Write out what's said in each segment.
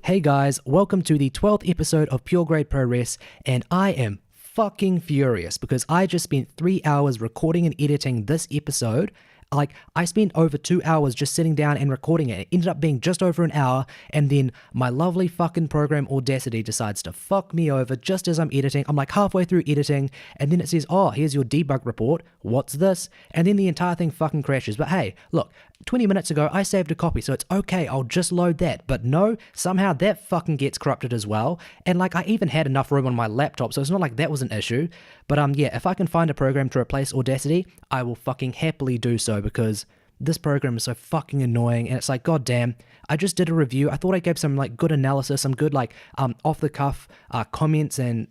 Hey guys, welcome to the 12th episode of Pure Grade Puroresu, and I am fucking furious because I just spent 3 hours recording and editing this episode. I spent over 2 hours just sitting down and recording it. It ended up being just over an hour, and then my lovely fucking program Audacity decides to fuck me over just as I'm editing. I'm like halfway through editing, and then it says, oh, here's your debug report. What's this? And then the entire thing fucking crashes. But hey, look, 20 minutes ago, I saved a copy, so it's okay, I'll just load that. But no, somehow that fucking gets corrupted as well. And I even had enough room on my laptop, so it's not like that was an issue. But yeah, if I can find a program to replace Audacity, I will fucking happily do so, because this program is so fucking annoying. And it's like, goddamn, I just did a review. I thought I gave some good analysis, some good off the cuff comments and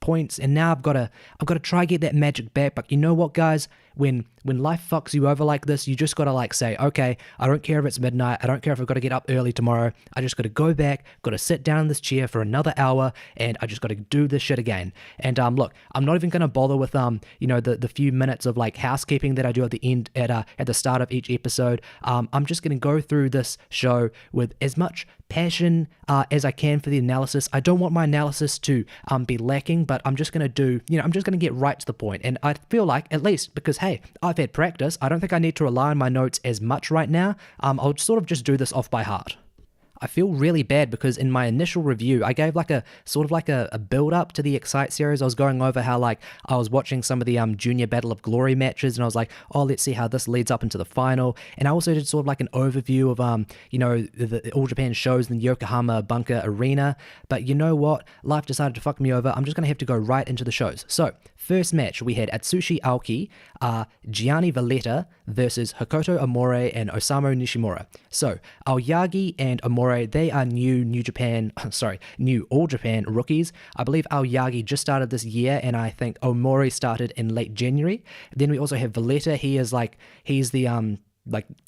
points, and now I've got to try get that magic back. But you know what, guys? When life fucks you over like this, you just gotta say, okay, I don't care if it's midnight, I don't care if I've got to get up early tomorrow, I just gotta go back, gotta sit down in this chair for another hour, and I just gotta do this shit again. And look, I'm not even gonna bother with the few minutes of housekeeping that I do at the end at the start of each episode. I'm just gonna go through this show with as much passion as I can for the analysis. I don't want my analysis to be lacking, but I'm just gonna I'm just gonna get right to the point. And I feel like, at least because hey, I've had practice, I don't think I need to rely on my notes as much right now. I'll sort of just do this off by heart. I feel really bad because in my initial review, I gave a build up to the Excite series. I was going over how I was watching some of the Junior Battle of Glory matches, and I was like, oh, let's see how this leads up into the final. And I also did sort of an overview of the All Japan shows in the Yokohama Bunker Arena. But you know what? Life decided to fuck me over. I'm just gonna have to go right into the shows. So first match, we had Atsushi Aoki, Gianni Valletta versus Hokuto Amore and Osamu Nishimura. So Aoyagi and Amore, they are new All Japan rookies. I believe Aoyagi just started this year, and I think Omori started in late January. Then we also have Valletta. He's the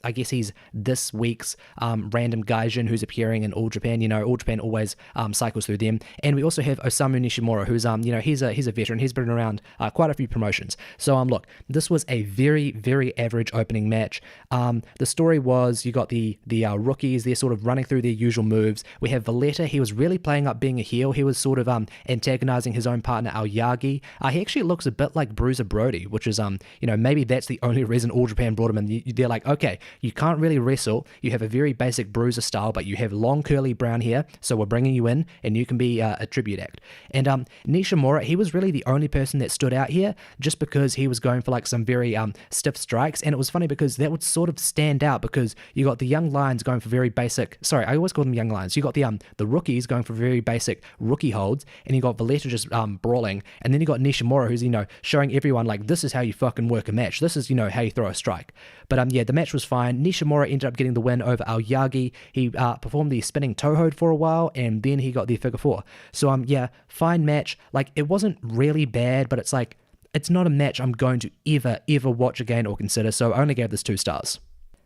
I guess he's this week's random gaijin who's appearing in All Japan. All Japan always cycles through them. And we also have Osamu Nishimura, who's he's a veteran. He's been around quite a few promotions. So look, this was a very, very average opening match. The story was, you got the rookies, they're sort of running through their usual moves. We have Valletta. He was really playing up being a heel. He was sort of antagonizing his own partner Aoyagi. He actually looks a bit like Bruiser Brody, which is maybe that's the only reason All Japan brought him in. They're like, okay, you can't really wrestle, you have a very basic bruiser style, but you have long curly brown hair, so we're bringing you in, and you can be a tribute act. And Nishimura, he was really the only person that stood out here, just because he was going for some very stiff strikes. And it was funny because that would sort of stand out, because you got the young lions going for very basic, sorry, I always call them young lions, you got the rookies going for very basic rookie holds, and you got Valletta just brawling, and then you got Nishimura, who's showing everyone this is how you fucking work a match, this is how you throw a strike. But yeah, the match was fine. Nishimura ended up getting the win over Aoyagi. He performed the spinning toe hold for a while, and then he got the figure four. So yeah, fine match. It wasn't really bad, but it's not a match I'm going to ever watch again or consider, so I only gave this 2 stars.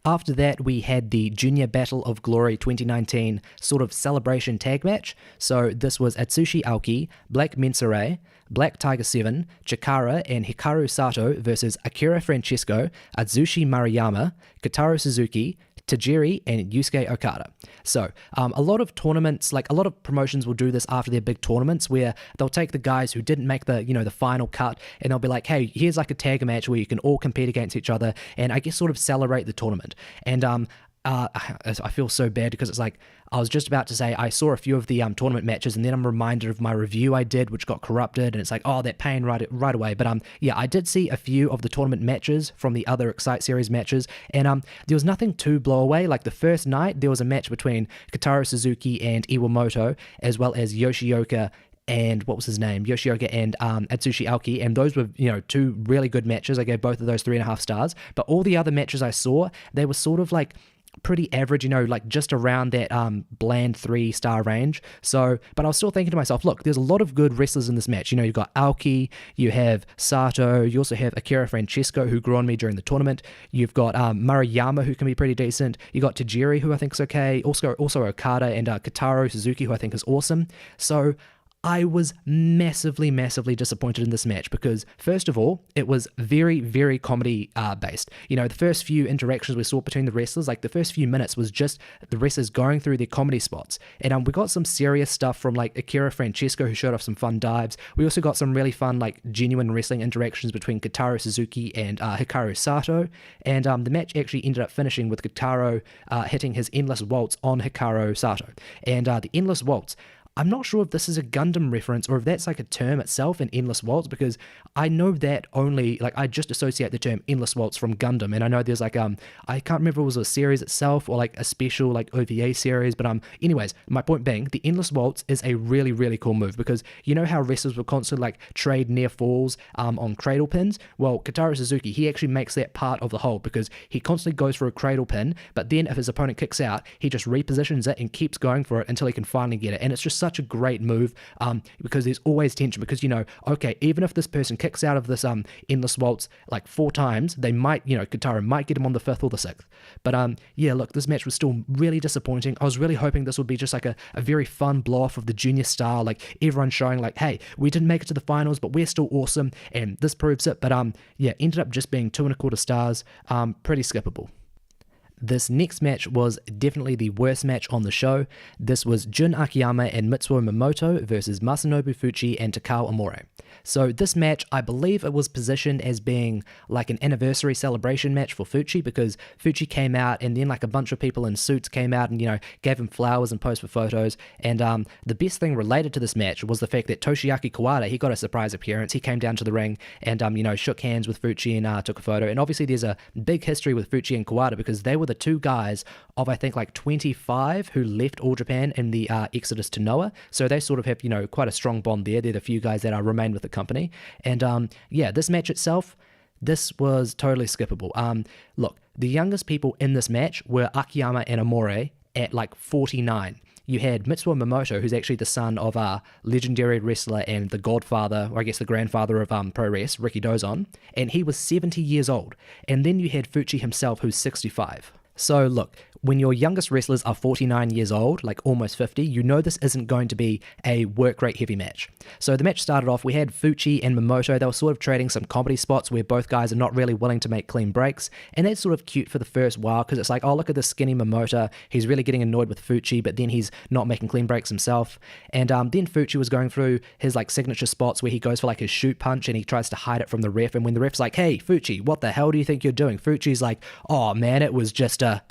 After that, we had the Junior Battle of Glory 2019 sort of celebration tag match. So this was Atsushi Aoki, Black Mensere, Black Tiger 7, Chikara and Hikaru Sato versus Akira Francesco, Atsushi Maruyama, Kotaro Suzuki, Tajiri, and Yusuke Okada. So a lot of tournaments, a lot of promotions will do this after their big tournaments, where they'll take the guys who didn't make the the final cut, and they'll be like, hey, here's a tag match where you can all compete against each other, and I guess sort of celebrate the tournament. And I feel so bad, because it's I was just about to say I saw a few of the tournament matches, and then I'm reminded of my review I did, which got corrupted, and it's oh, that pain right away. But yeah, I did see a few of the tournament matches from the other Excite series matches, and there was nothing to blow away. The first night, there was a match between Kotaro Suzuki and Iwamoto, as well as Yoshioka and Yoshioka and Atsushi Aoki, and those were, 2 really good matches. I gave both of those 3.5 stars, but all the other matches I saw, they were sort of pretty average, just around that bland 3-star range. So, but I was still thinking to myself, look, there's a lot of good wrestlers in this match. You've got Aoki, you have Sato, you also have Akira Francesco, who grew on me during the tournament. You've got Maruyama, who can be pretty decent. You got Tajiri, who I think is okay. Also Okada and Kotaro Suzuki, who I think is awesome. So I was massively, massively disappointed in this match because, first of all, it was very, very comedy based. You know, the first few interactions we saw between the wrestlers, like the first few minutes was just the wrestlers going through their comedy spots. And we got some serious stuff from like Akira Francesco, who showed off some fun dives. We also got some really fun, like genuine wrestling interactions between Kotaro Suzuki and Hikaru Sato. And the match actually ended up finishing with Kotaro hitting his endless waltz on Hikaru Sato. And the endless waltz, I'm not sure if this is a Gundam reference or if that's like a term itself, an endless waltz, because I know that only, like, I just associate the term endless waltz from Gundam, and I know there's like, I can't remember if it was a series itself or like a special like OVA series, but anyways, my point being, the endless waltz is a really, really cool move because you know how wrestlers will constantly like trade near falls on cradle pins? Well, Kotaro Suzuki, he actually makes that part of the hold because he constantly goes for a cradle pin, but then if his opponent kicks out, he just repositions it and keeps going for it until he can finally get it, and it's just such a great move because there's always tension because, you know, okay, even if this person kicks out of this endless waltz like 4 times, they might, you know, Kotaro might get him on the 5th or the 6th. But yeah, look, this match was still really disappointing. I was really hoping this would be just like a very fun blow off of the junior style, like everyone showing like, hey, we didn't make it to the finals, but we're still awesome, and this proves it. But yeah, ended up just being 2.25 stars, pretty skippable. This next match was definitely the worst match on the show. This was Jun Akiyama and Mitsuo Momoto versus Masanobu Fuchi and Takao Amore. So this match, I believe it was positioned as being like an anniversary celebration match for Fuchi because Fuchi came out and then like a bunch of people in suits came out and, you know, gave him flowers and posed for photos. And the best thing related to this match was the fact that Toshiaki Kawada, he got a surprise appearance. He came down to the ring and, you know, shook hands with Fuchi and took a photo. And obviously there's a big history with Fuchi and Kawada because they were the 2 guys of, I think, like 25 who left All Japan in the exodus to Noah. So they sort of have, you know, quite a strong bond there. They're the few guys that remain with the company. And yeah, this match itself, this was totally skippable. Look, the youngest people in this match were Akiyama and Amore at like 49. You had Mitsuo Momoto, who's actually the son of a legendary wrestler and the godfather, or I guess the grandfather of Puroresu, Ricky Dozon, and he was 70 years old. And then you had Fuchi himself, who's 65. So look, when your youngest wrestlers are 49 years old, like almost 50, you know this isn't going to be a work rate heavy match. So the match started off, we had Fuchi and Momoto. They were sort of trading some comedy spots where both guys are not really willing to make clean breaks. And that's sort of cute for the first while because it's like, oh, look at this skinny Momoto. He's really getting annoyed with Fuchi, but then he's not making clean breaks himself. And then Fuchi was going through his like signature spots where he goes for like his shoot punch and he tries to hide it from the ref. And when the ref's like, hey, Fuchi, what the hell do you think you're doing? Fuchi's like, oh man, it was just a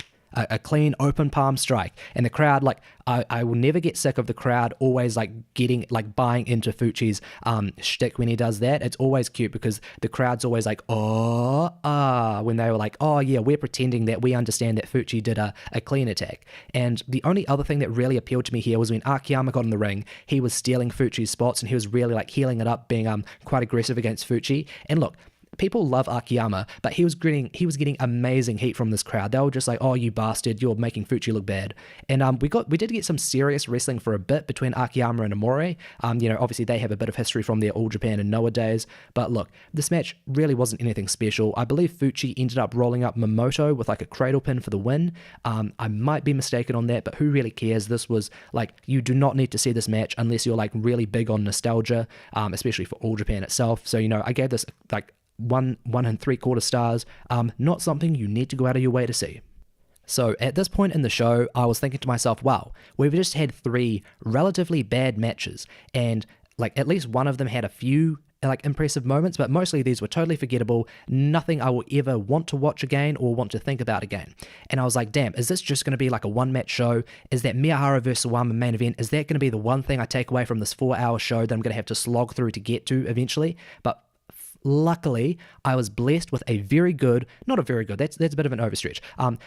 clean open palm strike. And the crowd, like, I will never get sick of the crowd always like getting, like buying into Fuchi's shtick when he does that. It's always cute because the crowd's always like, when they were like, oh yeah, we're pretending that we understand that Fuchi did a clean attack. And the only other thing that really appealed to me here was when Akiyama got in the ring, he was stealing Fuchi's spots and he was really like healing it up, being quite aggressive against Fuchi. And look, people love Akiyama, but he was getting amazing heat from this crowd. They were just like, oh, you bastard, you're making Fuchi look bad. And we did get some serious wrestling for a bit between Akiyama and Amore. You know, obviously they have a bit of history from their All Japan and Noah days. But look, this match really wasn't anything special. I believe Fuchi ended up rolling up Momoto with like a cradle pin for the win. I might be mistaken on that, but who really cares? This was like, you do not need to see this match unless you're like really big on nostalgia, especially for All Japan itself. So, you know, I gave this like 1.75 stars, not something you need to go out of your way to see. So at this point in the show, I was thinking to myself, wow, we've just had 3 relatively bad matches, and like at least one of them had a few like impressive moments, but mostly these were totally forgettable, nothing I will ever want to watch again or want to think about again. And I was like, damn, is this just going to be like a 1-match show? Is that Miyahara versus Suwama main event, is that going to be the one thing I take away from this 4-hour show that I'm going to have to slog through to get to eventually? But luckily, I was blessed with a very good, not a very good, that's a bit of an overstretch,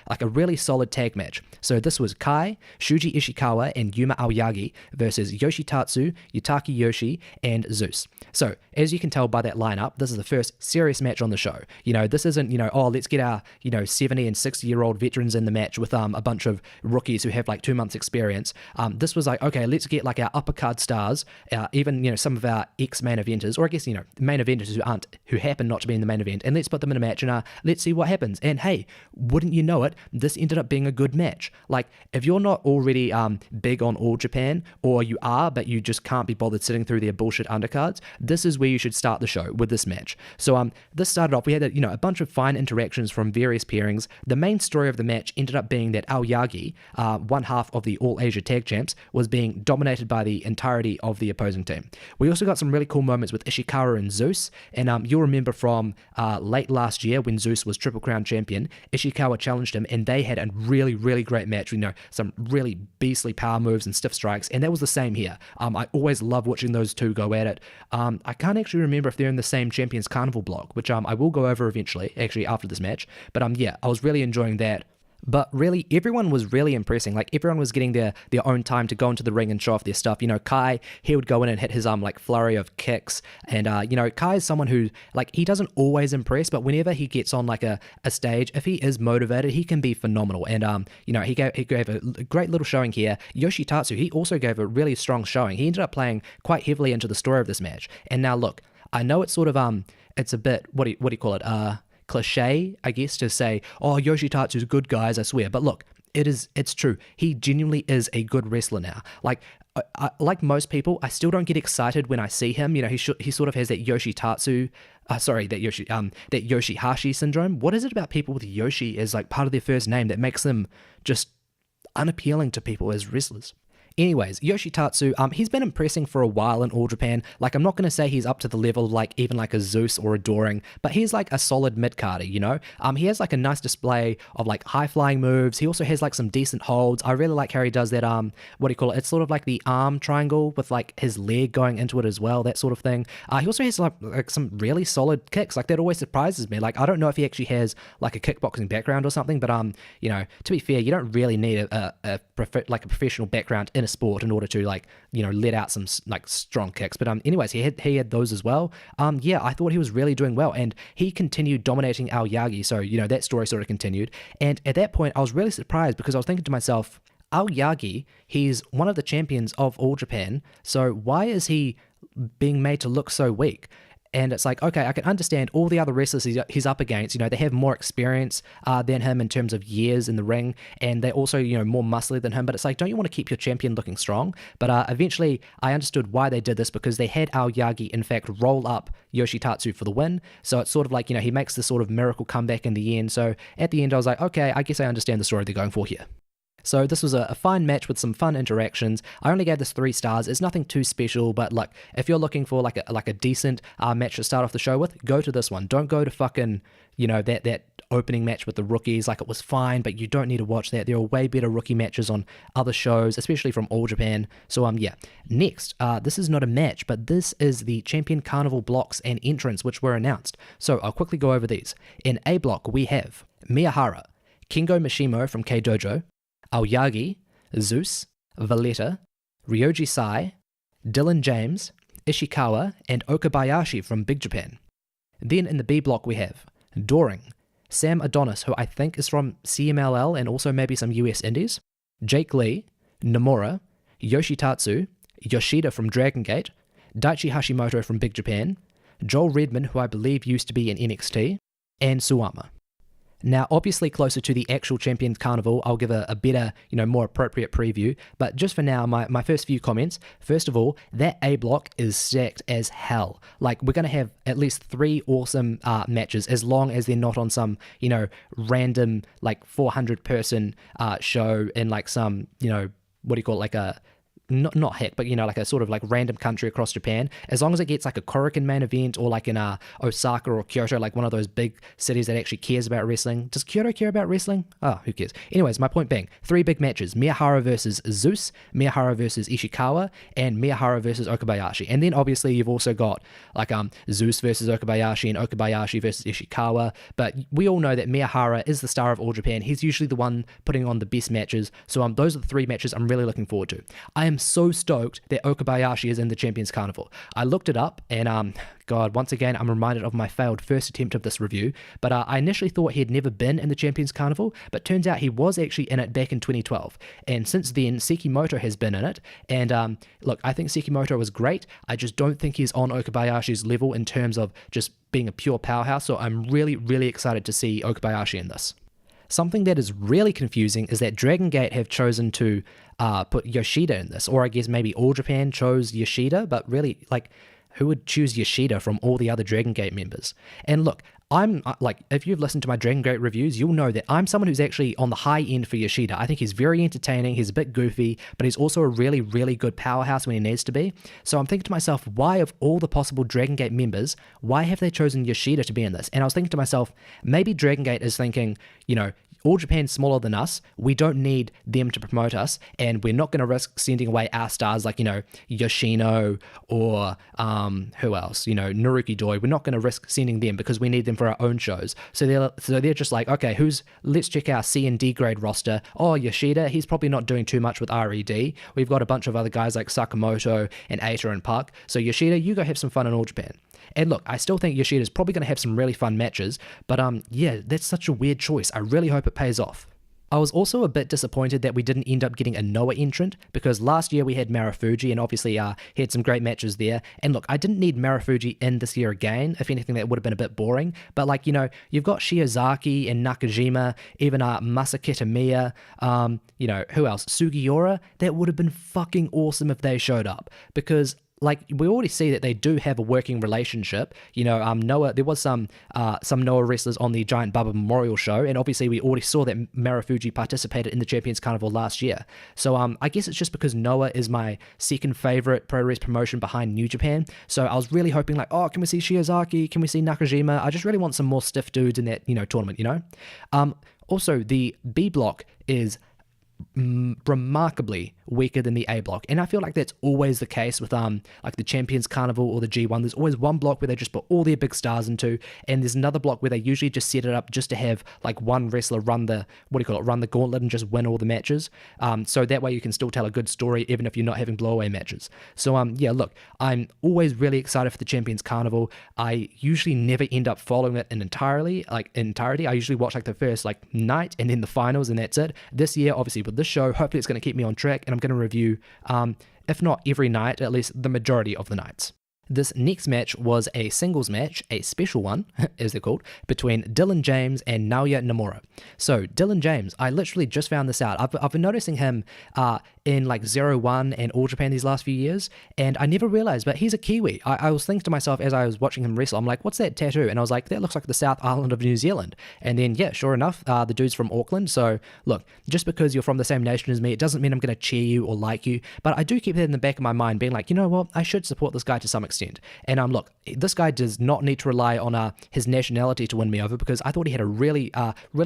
like a really solid tag match. So this was Kai, Shuji Ishikawa, and Yuma Aoyagi versus Yoshitatsu, Yutaki Yoshi, and Zeus. So, as you can tell by that lineup, this is the first serious match on the show. You know, this isn't, you know, oh, let's get our, you know, 70 and 60-year-old veterans in the match with a bunch of rookies who have like 2 months experience. This was like, okay, let's get like our upper card stars, even, you know, some of our ex-main eventers, or I guess, you know, main eventers who aren't who happen not to be in the main event, and let's put them in a match and let's see what happens. And hey, wouldn't you know it, this ended up being a good match. Like, if you're not already big on All Japan, or you are but you just can't be bothered sitting through their bullshit undercards, this is where you should start the show, with this match. So this started off, we had a bunch of fine interactions from various pairings. The main story of the match ended up being that Aoyagi, one half of the All Asia Tag Champs, was being dominated by the entirety of the opposing team. We also got some really cool moments with Ishikawa and Zeus, and you'll remember from late last year when Zeus was Triple Crown champion, Ishikawa challenged him and they had a really, really great match. Some really beastly power moves and stiff strikes, and that was the same here. I always love watching those two go at it. I can't actually remember if they're in the same Champions Carnival block, which I will go over eventually, actually after this match, but yeah, I was really enjoying that. But really, everyone was really impressing. Like, everyone was getting their own time to go into the ring and show off their stuff. Kai, he would go in and hit his flurry of kicks. And Kai is someone who, he doesn't always impress, but whenever he gets on a stage, if he is motivated, he can be phenomenal. And he gave a great little showing here. Yoshitatsu, he also gave a really strong showing. He ended up playing quite heavily into the story of this match. And now look, I know it's sort of it's a bit, what do you call it? Cliche, I guess, to say, oh, Yoshitatsu's good, guys, I swear. But look, it's true. He genuinely is a good wrestler now. Like most people, I still don't get excited when I see him. He sort of has that Yoshitatsu, that Yoshihashi syndrome. What is it about people with Yoshi as part of their first name that makes them just unappealing to people as wrestlers? Anyways, Yoshitatsu, he's been impressing for a while in All Japan. I'm not going to say he's up to the level of even a Zeus or a Doring, but he's a solid mid-carder, He has a nice display of high-flying moves. He also has some decent holds. I really like how he does that, it's sort of the arm triangle with his leg going into it as well, that sort of thing. He also has some really solid kicks. That always surprises me. I don't know if he actually has a kickboxing background or something, but to be fair, you don't really need a professional background in a sport in order to let out some strong kicks. But anyways, he had those as well. Yeah, I thought he was really doing well, and he continued dominating Aoyagi, so that story sort of continued. And at that point I was really surprised, because I was thinking to myself, Aoyagi, he's one of the champions of All Japan, so why is he being made to look so weak? And it's okay, I can understand all the other wrestlers he's up against. They have more experience than him in terms of years in the ring, and they're also, more muscly than him. But it's don't you want to keep your champion looking strong? But eventually, I understood why they did this, because they had Aoyagi, in fact, roll up Yoshitatsu for the win. So it's sort of he makes this sort of miracle comeback in the end. So at the end, I was okay, I guess I understand the story they're going for here. So this was a fine match with some fun interactions. I only gave this 3 stars. It's nothing too special, but if you're looking for a decent match to start off the show with, go to this one. Don't go to fucking, that opening match with the rookies. It was fine, but you don't need to watch that. There are way better rookie matches on other shows, especially from All Japan. So yeah. Next, this is not a match, but this is the Champion Carnival blocks and entrants which were announced. So I'll quickly go over these. In A block, we have Miyahara, Kengo Mishimo from K-Dojo, Aoyagi, Zeus, Valletta, Ryoji Sai, Dylan James, Ishikawa, and Okabayashi from Big Japan. Then in the B block we have Doring, Sam Adonis, who I think is from CMLL and also maybe some US Indies, Jake Lee, Nomura, Yoshitatsu, Yoshida from Dragon Gate, Daichi Hashimoto from Big Japan, Joel Redman, who I believe used to be in NXT, and Suwama. Now, obviously closer to the actual Champions Carnival, I'll give a better, more appropriate preview. But just for now, my first few comments. First of all, that A block is stacked as hell. We're going to have at least 3 awesome matches, as long as they're not on some, random, 400-person show in some, what do you call it, a... Not heck, but a sort of random country across Japan. As long as it gets a Korakuen main event, or in Osaka or Kyoto, one of those big cities that actually cares about wrestling. Does Kyoto care about wrestling? Oh, who cares? Anyways, my point being, 3 big matches: Miyahara versus Zeus, Miyahara versus Ishikawa, and Miyahara versus Okabayashi. And then obviously you've also got Zeus versus Okabayashi and Okabayashi versus Ishikawa. But we all know that Miyahara is the star of All Japan. He's usually the one putting on the best matches. So those are the 3 matches I'm really looking forward to. I am so stoked that Okabayashi is in the Champions Carnival. I looked it up, and God, once again, I'm reminded of my failed first attempt of this review, but I initially thought he had never been in the Champions Carnival, but turns out he was actually in it back in 2012, and since then, Sekimoto has been in it, and look, I think Sekimoto was great. I just don't think he's on Okabayashi's level in terms of just being a pure powerhouse, so I'm really, really excited to see Okabayashi in this. Something that is really confusing is that Dragon Gate have chosen to put Yoshida in this, or I guess maybe All Japan chose Yoshida, but really, like, who would choose Yoshida from all the other Dragon Gate members? And look, I'm like, if you've listened to my Dragon Gate reviews, you'll know that I'm someone who's actually on the high end for Yoshida. I think he's very entertaining, he's a bit goofy, but he's also a really, really good powerhouse when he needs to be. So I'm thinking to myself, why of all the possible Dragon Gate members, why have they chosen Yoshida to be in this? And I was thinking to myself, maybe Dragon Gate is thinking, you know, All Japan's smaller than us, we don't need them to promote us, and we're not going to risk sending away our stars like, you know, Yoshino or who else, you know, Naruki Doi. We're not going to risk sending them because we need them for our own shows. So they're just like, okay, let's check our C and D grade roster. Oh, Yoshida, he's probably not doing too much with RED. We've got a bunch of other guys like Sakamoto and Eita and Park. So Yoshida, you go have some fun in All Japan. And look, I still think Yoshida's probably going to have some really fun matches, but yeah, that's such a weird choice. I really hope it pays off. I was also a bit disappointed that we didn't end up getting a Noah entrant, because last year we had Marufuji, and obviously he had some great matches there. And look, I didn't need Marufuji in this year again. If anything, that would have been a bit boring. But like, you know, you've got Shiozaki and Nakajima, even Masakita Miya, you know, who else? Sugiura. That would have been fucking awesome if they showed up, because like, we already see that they do have a working relationship. You know, Noah, there was some Noah wrestlers on the Giant Baba Memorial Show, and obviously we already saw that Marufuji participated in the Champions Carnival last year. So I guess it's just because Noah is my second favorite pro wrestling promotion behind New Japan. So I was really hoping like, oh, can we see Shiozaki? Can we see Nakajima? I just really want some more stiff dudes in that, you know, tournament, you know? Also, the B block is remarkably weaker than the A block, and I feel like that's always the case with like the Champions Carnival or the G1. There's always one block where they just put all their big stars into, and there's another block where they usually just set it up just to have like one wrestler run the run the gauntlet and just win all the matches, so that way you can still tell a good story even if you're not having blowaway matches. So yeah, look, I'm always really excited for the Champions Carnival. I usually never end up following it in entirety. I usually watch like the first like night and then the finals, and that's it. This year, obviously with this show, hopefully it's going to keep me on track, and I'm going to review, if not every night, at least the majority of the nights. This next match was a singles match, a special one, as they're called, between Dylan James and Naoya Nomura. So, Dylan James, I literally just found this out. I've been noticing him in like 0-1 and All Japan these last few years, and I never realized, but he's a Kiwi. I was thinking to myself as I was watching him wrestle, I'm like, what's that tattoo? And I was like, that looks like the South Island of New Zealand. And then, yeah, sure enough, the dude's from Auckland. So, look, just because you're from the same nation as me, it doesn't mean I'm going to cheer you or like you, but I do keep that in the back of my mind, being like, you know what, I should support this guy to some extent. And look, this guy does not need to rely on his nationality to win me over, because I thought he had a really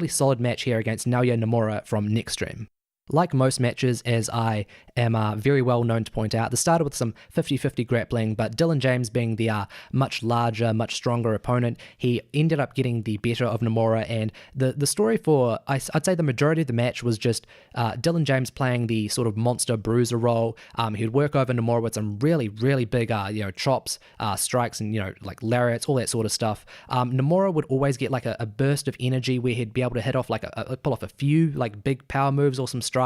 solid match here against Naoya Nomura from Next Stream. Like most matches, as I am very well known to point out, this started with some 50-50 grappling, but Dylan James being the much larger, much stronger opponent, he ended up getting the better of Nomura, and the story for, I'd say the majority of the match was just Dylan James playing the sort of monster bruiser role. He'd work over Nomura with some really, really big, chops, strikes, and, like lariats, all that sort of stuff. Nomura would always get like a burst of energy where he'd be able to hit off pull off a few like big power moves or some strikes,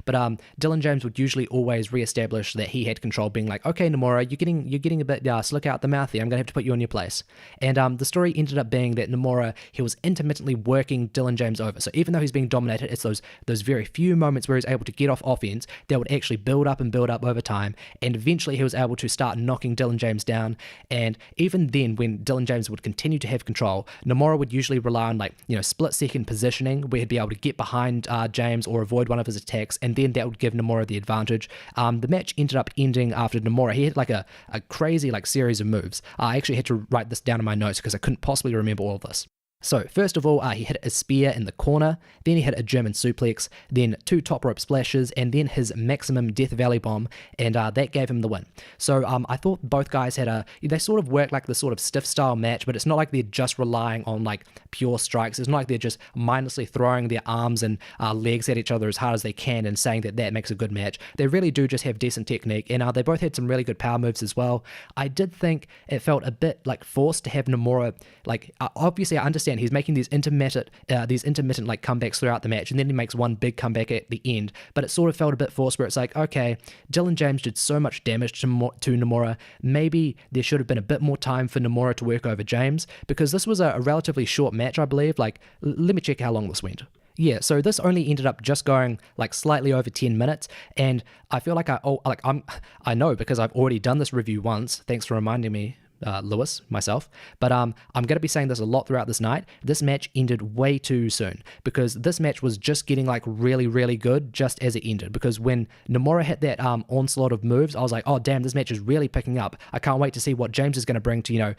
but Dylan James would usually always reestablish that he had control, being like, okay, Nomura, you're getting a bit slick out the mouth here, I'm gonna have to put you in your place. And the story ended up being that Nomura, he was intermittently working Dylan James over. So even though he's being dominated, it's those very few moments where he's able to get off offense that would actually build up over time, and eventually he was able to start knocking Dylan James down. And even then, when Dylan James would continue to have control, Nomura would usually rely on split second positioning, where he'd be able to get behind James or avoid one of his attacks, and then that would give Nomura the advantage. The match ended up ending after Nomura, he had like a crazy series of moves. I actually had to write this down in my notes because I couldn't possibly remember all of this. So first of all, he hit a spear in the corner, then he hit a German suplex, then 2 top rope splashes, and then his maximum Death Valley bomb, and that gave him the win. So I thought both guys they sort of worked like the sort of stiff style match, but it's not like they're just relying on like pure strikes. It's not like they're just mindlessly throwing their arms and legs at each other as hard as they can and saying that makes a good match. They really do just have decent technique, and they both had some really good power moves as well. I did think it felt a bit like forced to have Nomura, like obviously I understand he's making these intermittent like comebacks throughout the match, and then he makes one big comeback at the end, but it sort of felt a bit forced where it's like, okay, Dylan James did so much damage to Nomura, maybe there should have been a bit more time for Nomura to work over James, because this was a relatively short match, I believe. Like, let me check how long this went. Yeah, so this only ended up just going like slightly over 10 minutes, and I feel like I know because I've already done this review once. Thanks for reminding me, Lewis, myself, but I'm going to be saying this a lot throughout this night. This match ended way too soon, because this match was just getting like really, really good just as it ended, because when Nomura hit that onslaught of moves, I was like, oh damn, this match is really picking up. I can't wait to see what James is going to bring to,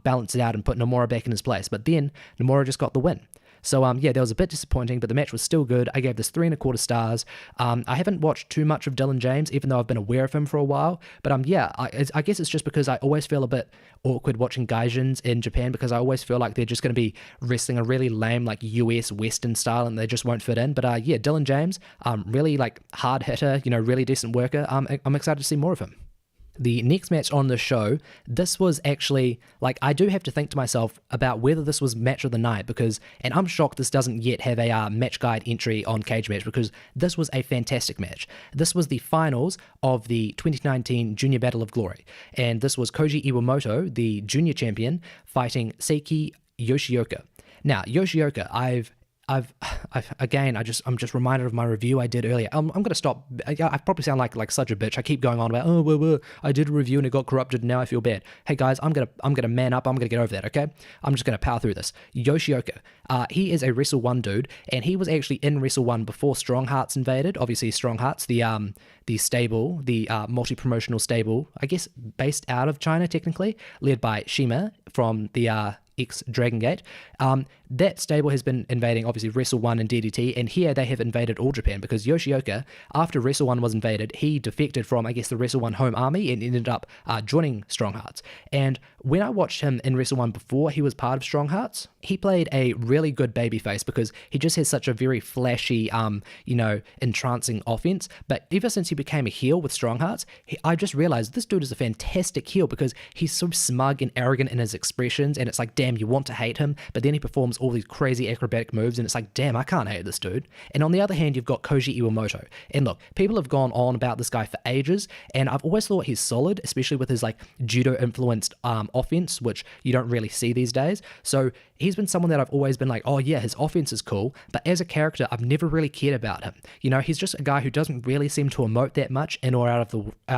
balance it out and put Nomura back in his place. But then Nomura just got the win. So, yeah, that was a bit disappointing, but the match was still good. I gave this 3.25 stars. I haven't watched too much of Dylan James, even though I've been aware of him for a while. But, yeah, I guess it's just because I always feel a bit awkward watching gaijins in Japan, because I always feel like they're just going to be wrestling a really lame, like, US Western style, and they just won't fit in. But, yeah, Dylan James, really, like, hard hitter, really decent worker. I'm excited to see more of him. The next match on the show, this was actually, like, I do have to think to myself about whether this was match of the night, because, and I'm shocked this doesn't yet have a match guide entry on Cage Match, because this was a fantastic match. This was the finals of the 2019 Junior Battle of Glory, and this was Koji Iwamoto, the junior champion, fighting Seiki Yoshioka. Now, Yoshioka, I'm just reminded of my review I did earlier. I'm going to stop. I probably sound like such a bitch. I keep going on about, I did a review and it got corrupted and now I feel bad. Hey guys, I'm gonna man up. I'm gonna get over that, okay? I'm just gonna power through this. Yoshioka, he is a Wrestle 1 dude, and he was actually in Wrestle 1 before Strong Hearts invaded. Obviously, Strong Hearts, the stable, the multi-promotional stable, I guess based out of China technically, led by Shima from the ex-Dragon Gate. That stable has been invading, obviously, Wrestle 1 and DDT, and here they have invaded all Japan, because Yoshioka, after Wrestle 1 was invaded, he defected from, I guess, the Wrestle 1 home army and ended up joining Strong Hearts. And when I watched him in Wrestle 1 before he was part of Strong Hearts, he played a really good babyface, because he just has such a very flashy, entrancing offense. But ever since he became a heel with Strong Hearts, I just realized this dude is a fantastic heel, because he's so smug and arrogant in his expressions, and it's like, damn, you want to hate him, but then he performs all these crazy acrobatic moves, and it's like, damn, I can't hate this dude. And on the other hand, you've got Koji Iwamoto. And look, people have gone on about this guy for ages, and I've always thought he's solid, especially with his like judo-influenced offense, which you don't really see these days. So he's been someone that I've always been like, oh yeah, his offense is cool, but as a character, I've never really cared about him. He's just a guy who doesn't really seem to emote that much in or out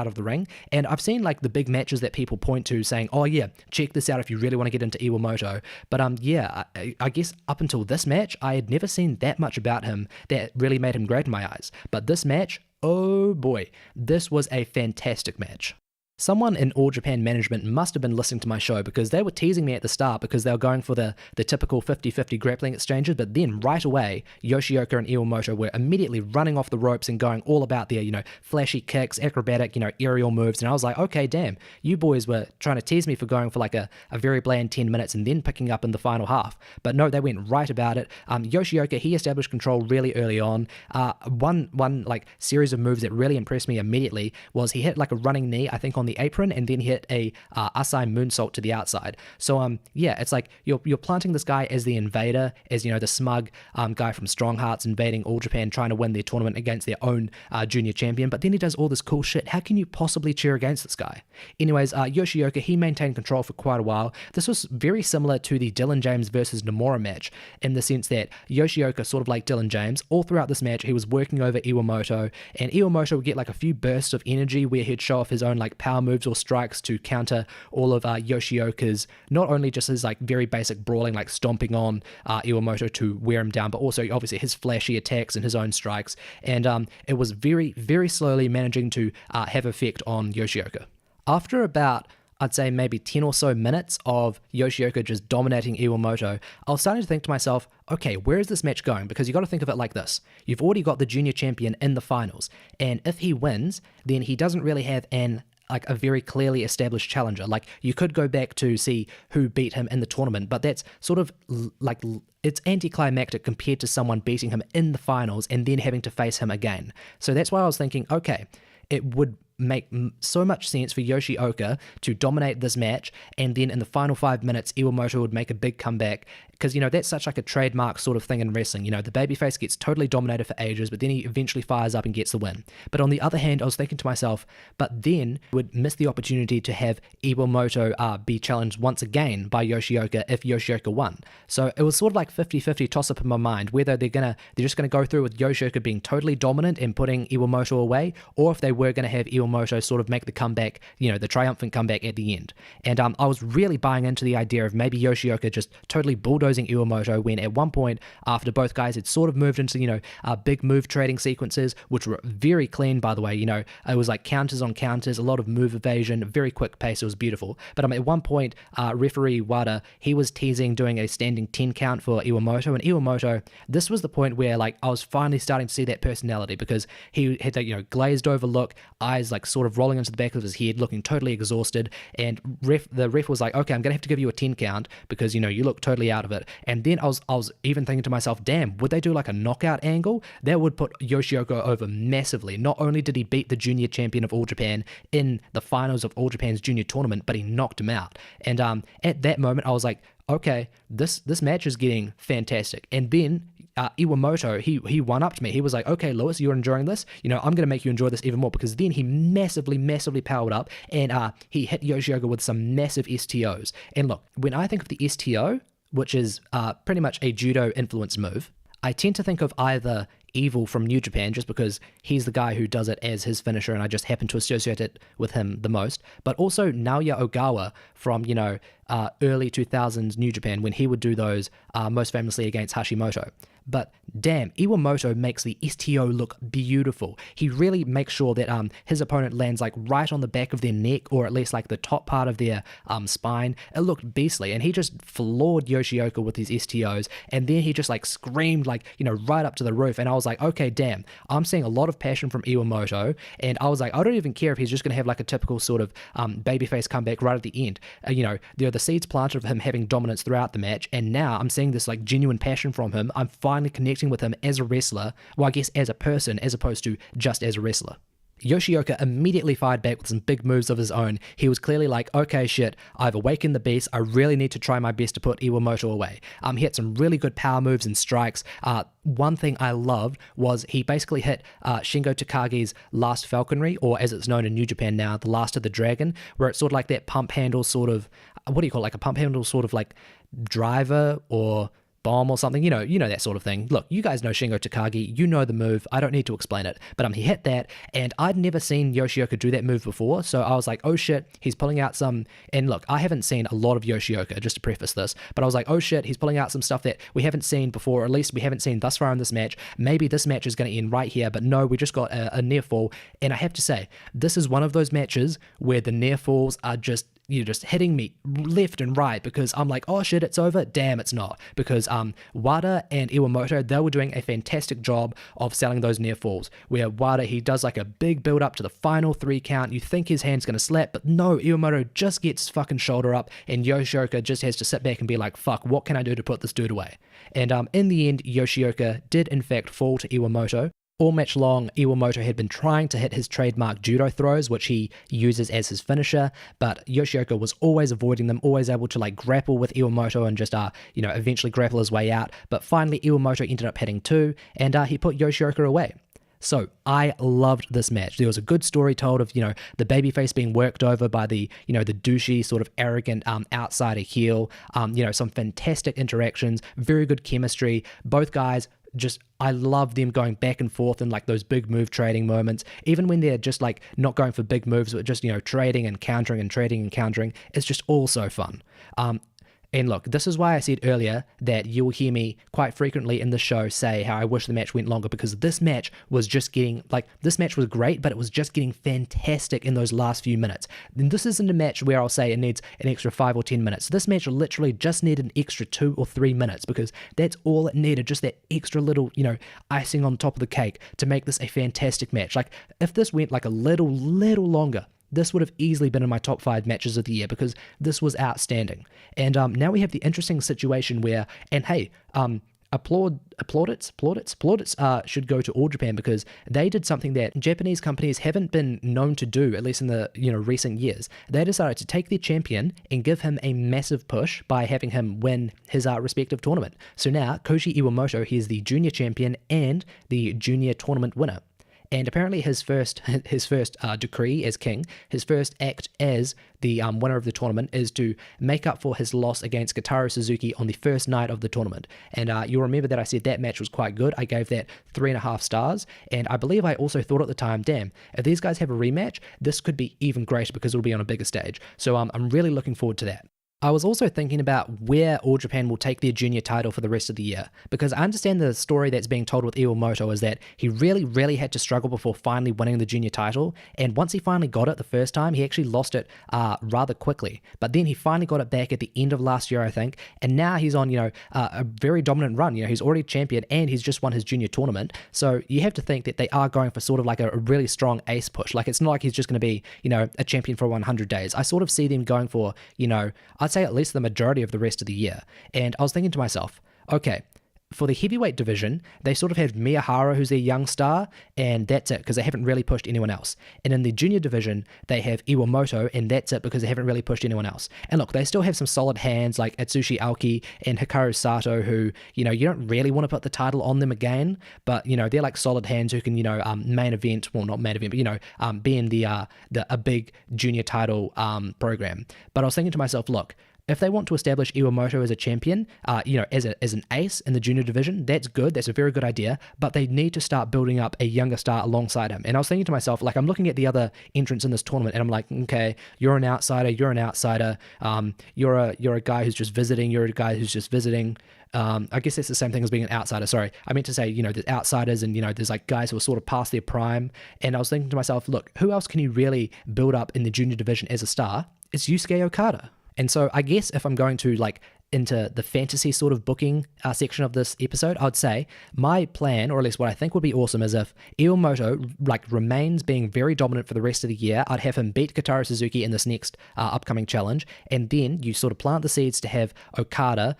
of the ring. And I've seen like the big matches that people point to saying, oh yeah, check this out if you really want to get into Iwamoto. But I guess up until this match, I had never seen that much about him that really made him great in my eyes. But this match, oh boy, this was a fantastic match. Someone in All Japan management must have been listening to my show, because they were teasing me at the start because they were going for the typical 50-50 grappling exchanges, but then right away, Yoshioka and Iwamoto were immediately running off the ropes and going all about their, flashy kicks, acrobatic, aerial moves, and I was like, okay, damn, you boys were trying to tease me for going for like a very bland 10 minutes and then picking up in the final half. But no, they went right about it. Yoshioka, he established control really early on. One like series of moves that really impressed me immediately was he hit like a running knee, I think on the apron, and then hit a Asai moonsault to the outside. So it's like you're planting this guy as the invader, as the smug guy from Strong Hearts invading All Japan, trying to win their tournament against their own junior champion, but then he does all this cool shit. How can you possibly cheer against this guy? Anyways, Yoshioka, he maintained control for quite a while. This was very similar to the Dylan James versus Nomura match, in the sense that Yoshioka, sort of like Dylan James, all throughout this match he was working over Iwamoto, and Iwamoto would get like a few bursts of energy where he'd show off his own like power moves or strikes to counter all of Yoshioka's, not only just his like very basic brawling, like stomping on Iwamoto to wear him down, but also obviously his flashy attacks and his own strikes. And it was very, very slowly managing to have effect on Yoshioka. After about, I'd say maybe 10 or so minutes of Yoshioka just dominating Iwamoto, I was starting to think to myself, okay, where is this match going? Because you got to think of it like this. You've already got the junior champion in the finals, and if he wins, then he doesn't really have a very clearly established challenger. Like, you could go back to see who beat him in the tournament, but that's sort of like, it's anticlimactic compared to someone beating him in the finals and then having to face him again. So that's why I was thinking, okay, it would make so much sense for Yoshioka to dominate this match, and then in the final 5 minutes Iwamoto would make a big comeback, because that's such like a trademark sort of thing in wrestling. The babyface gets totally dominated for ages, but then he eventually fires up and gets the win. But on the other hand, I was thinking to myself, but then would miss the opportunity to have Iwamoto be challenged once again by Yoshioka if Yoshioka won. So it was sort of like 50-50 toss up in my mind whether they're just gonna go through with Yoshioka being totally dominant and putting Iwamoto away, or if they were gonna have Iwamoto sort of make the comeback, the triumphant comeback at the end. And I was really buying into the idea of maybe Yoshioka just totally bulldozing Iwamoto, when at one point, after both guys had sort of moved into, big move trading sequences, which were very clean, by the way. It was like counters on counters, a lot of move evasion, very quick pace. It was beautiful. But at one point, referee Wada, he was teasing doing a standing 10 count for Iwamoto, and Iwamoto, this was the point where I was finally starting to see that personality, because he had that, glazed over look, eyes sort of rolling into the back of his head, looking totally exhausted, and the ref was like, okay, I'm gonna have to give you a 10 count because you look totally out of it. And then I was even thinking to myself, damn, would they do like a knockout angle? That would put Yoshioka over massively. Not only did he beat the junior champion of All Japan in the finals of All Japan's junior tournament, but he knocked him out. And at that moment I was like, okay, this match is getting fantastic. And then Iwamoto, he won up to me. He was like, okay, Lewis, you're enjoying this. I'm going to make you enjoy this even more, because then he massively powered up, and he hit Yoshioka with some massive STOs. And look, when I think of the STO, which is pretty much a judo influenced move, I tend to think of either Evil from New Japan, just because he's the guy who does it as his finisher and I just happen to associate it with him the most, but also Naoya Ogawa from, early 2000s New Japan, when he would do those most famously against Hashimoto. But damn, Iwamoto makes the STO look beautiful. He really makes sure that his opponent lands right on the back of their neck, or at least the top part of their spine. It looked beastly, and he just floored Yoshioka with his STOs, and then he just screamed right up to the roof, and I was like, okay, damn, I'm seeing a lot of passion from Iwamoto, and I was like, I don't even care if he's just going to have a typical sort of babyface comeback right at the end. There are the seeds planted of him having dominance throughout the match, and now I'm seeing this genuine passion from him. I'm finally connecting with him as a wrestler, well, I guess as a person, as opposed to just as a wrestler. Yoshioka immediately fired back with some big moves of his own. He was clearly like, okay, shit, I've awakened the beast. I really need to try my best to put Iwamoto away. He had some really good power moves and strikes. One thing I loved was he basically hit Shingo Takagi's last falconry, or as it's known in New Japan now, the last of the dragon, where it's sort of like that pump handle sort of, what do you call it, a pump handle sort of driver or bomb or something, that sort of thing. Look, you guys know Shingo Takagi, you know the move, I don't need to explain it, but he hit that, and I'd never seen Yoshioka do that move before, so I was like, oh shit, he's pulling out some, and look, I haven't seen a lot of Yoshioka, just to preface this, but I was like, oh shit, he's pulling out some stuff that we haven't seen before, or at least we haven't seen thus far in this match. Maybe this match is going to end right here, but no, we just got a near fall, and I have to say, this is one of those matches where the near falls are just, you're just hitting me left and right, because I'm like, oh shit, it's over. Damn, it's not. Because Wada and Iwamoto, they were doing a fantastic job of selling those near falls, where Wada, he does a big build up to the final 3 count. You think his hand's going to slap, but no, Iwamoto just gets fucking shoulder up, and Yoshioka just has to sit back and be like, fuck, what can I do to put this dude away? And in the end, Yoshioka did in fact fall to Iwamoto. All match long, Iwamoto had been trying to hit his trademark judo throws, which he uses as his finisher, but Yoshioka was always avoiding them, always able to grapple with Iwamoto and just, eventually grapple his way out. But finally, Iwamoto ended up hitting 2, and he put Yoshioka away. So I loved this match. There was a good story told of, the babyface being worked over by the, the douchey sort of arrogant outsider heel. Some fantastic interactions, very good chemistry. Both guys, I love them going back and forth in those big move trading moments, even when they're just not going for big moves, but just trading and countering and trading and countering. It's just all so fun. And look, this is why I said earlier that you'll hear me quite frequently in the show say how I wish the match went longer, because this match was just getting, this match was great, but it was just getting fantastic in those last few minutes. And this isn't a match where I'll say it needs an extra 5 or 10 minutes. This match literally just needed an extra 2 or 3 minutes, because that's all it needed, just that extra little, icing on top of the cake to make this a fantastic match. Like, if this went like a little longer, this would have easily been in my top 5 matches of the year, because this was outstanding. And now we have the interesting situation where, and hey, plaudits should go to All Japan, because they did something that Japanese companies haven't been known to do, at least in the recent years. They decided to take their champion and give him a massive push by having him win his respective tournament. So now Koji Iwamoto, he is the junior champion and the junior tournament winner. And apparently his first decree as king, his first act as the winner of the tournament, is to make up for his loss against Kotaro Suzuki on the first night of the tournament. And you'll remember that I said that match was quite good. I gave that 3.5 stars. And I believe I also thought at the time, damn, if these guys have a rematch, this could be even greater, because it'll be on a bigger stage. So I'm really looking forward to that. I was also thinking about where All Japan will take their junior title for the rest of the year, because I understand the story that's being told with Iwamoto is that he really had to struggle before finally winning the junior title, and once he finally got it the first time, he actually lost it rather quickly, but then he finally got it back at the end of last year, I think, and now he's on a very dominant run. He's already champion and he's just won his junior tournament, so you have to think that they are going for sort of like a really strong ace push. Like, it's not like he's just going to be a champion for 100 days. I sort of see them going for I'd say at least the majority of the rest of the year. And I was thinking to myself, okay, for the heavyweight division, they sort of have Miyahara, who's their young star, and that's it, because they haven't really pushed anyone else. And in the junior division, they have Iwamoto, and that's it, because they haven't really pushed anyone else. And look, they still have some solid hands like Atsushi Aoki and Hikaru Sato, who, you don't really want to put the title on them again, but, they're like solid hands who can, main event, well, not main event, but, be in a big junior title program. But I was thinking to myself, look, if they want to establish Iwamoto as a champion, as an ace in the junior division, that's good. That's a very good idea. But they need to start building up a younger star alongside him. And I was thinking to myself, like, I'm looking at the other entrants in this tournament, and I'm like, okay, you're an outsider. You're a guy who's just visiting. You're a guy who's just visiting. I guess that's the same thing as being an outsider. Sorry, I meant to say, there's outsiders and, there's like guys who are sort of past their prime. And I was thinking to myself, look, who else can you really build up in the junior division as a star? It's Yusuke Okada. And so I guess if I'm going to into the fantasy sort of booking section of this episode, I'd say my plan, or at least what I think would be awesome, is if Iwamoto remains being very dominant for the rest of the year, I'd have him beat Kotaro Suzuki in this next upcoming challenge, and then you sort of plant the seeds to have Okada,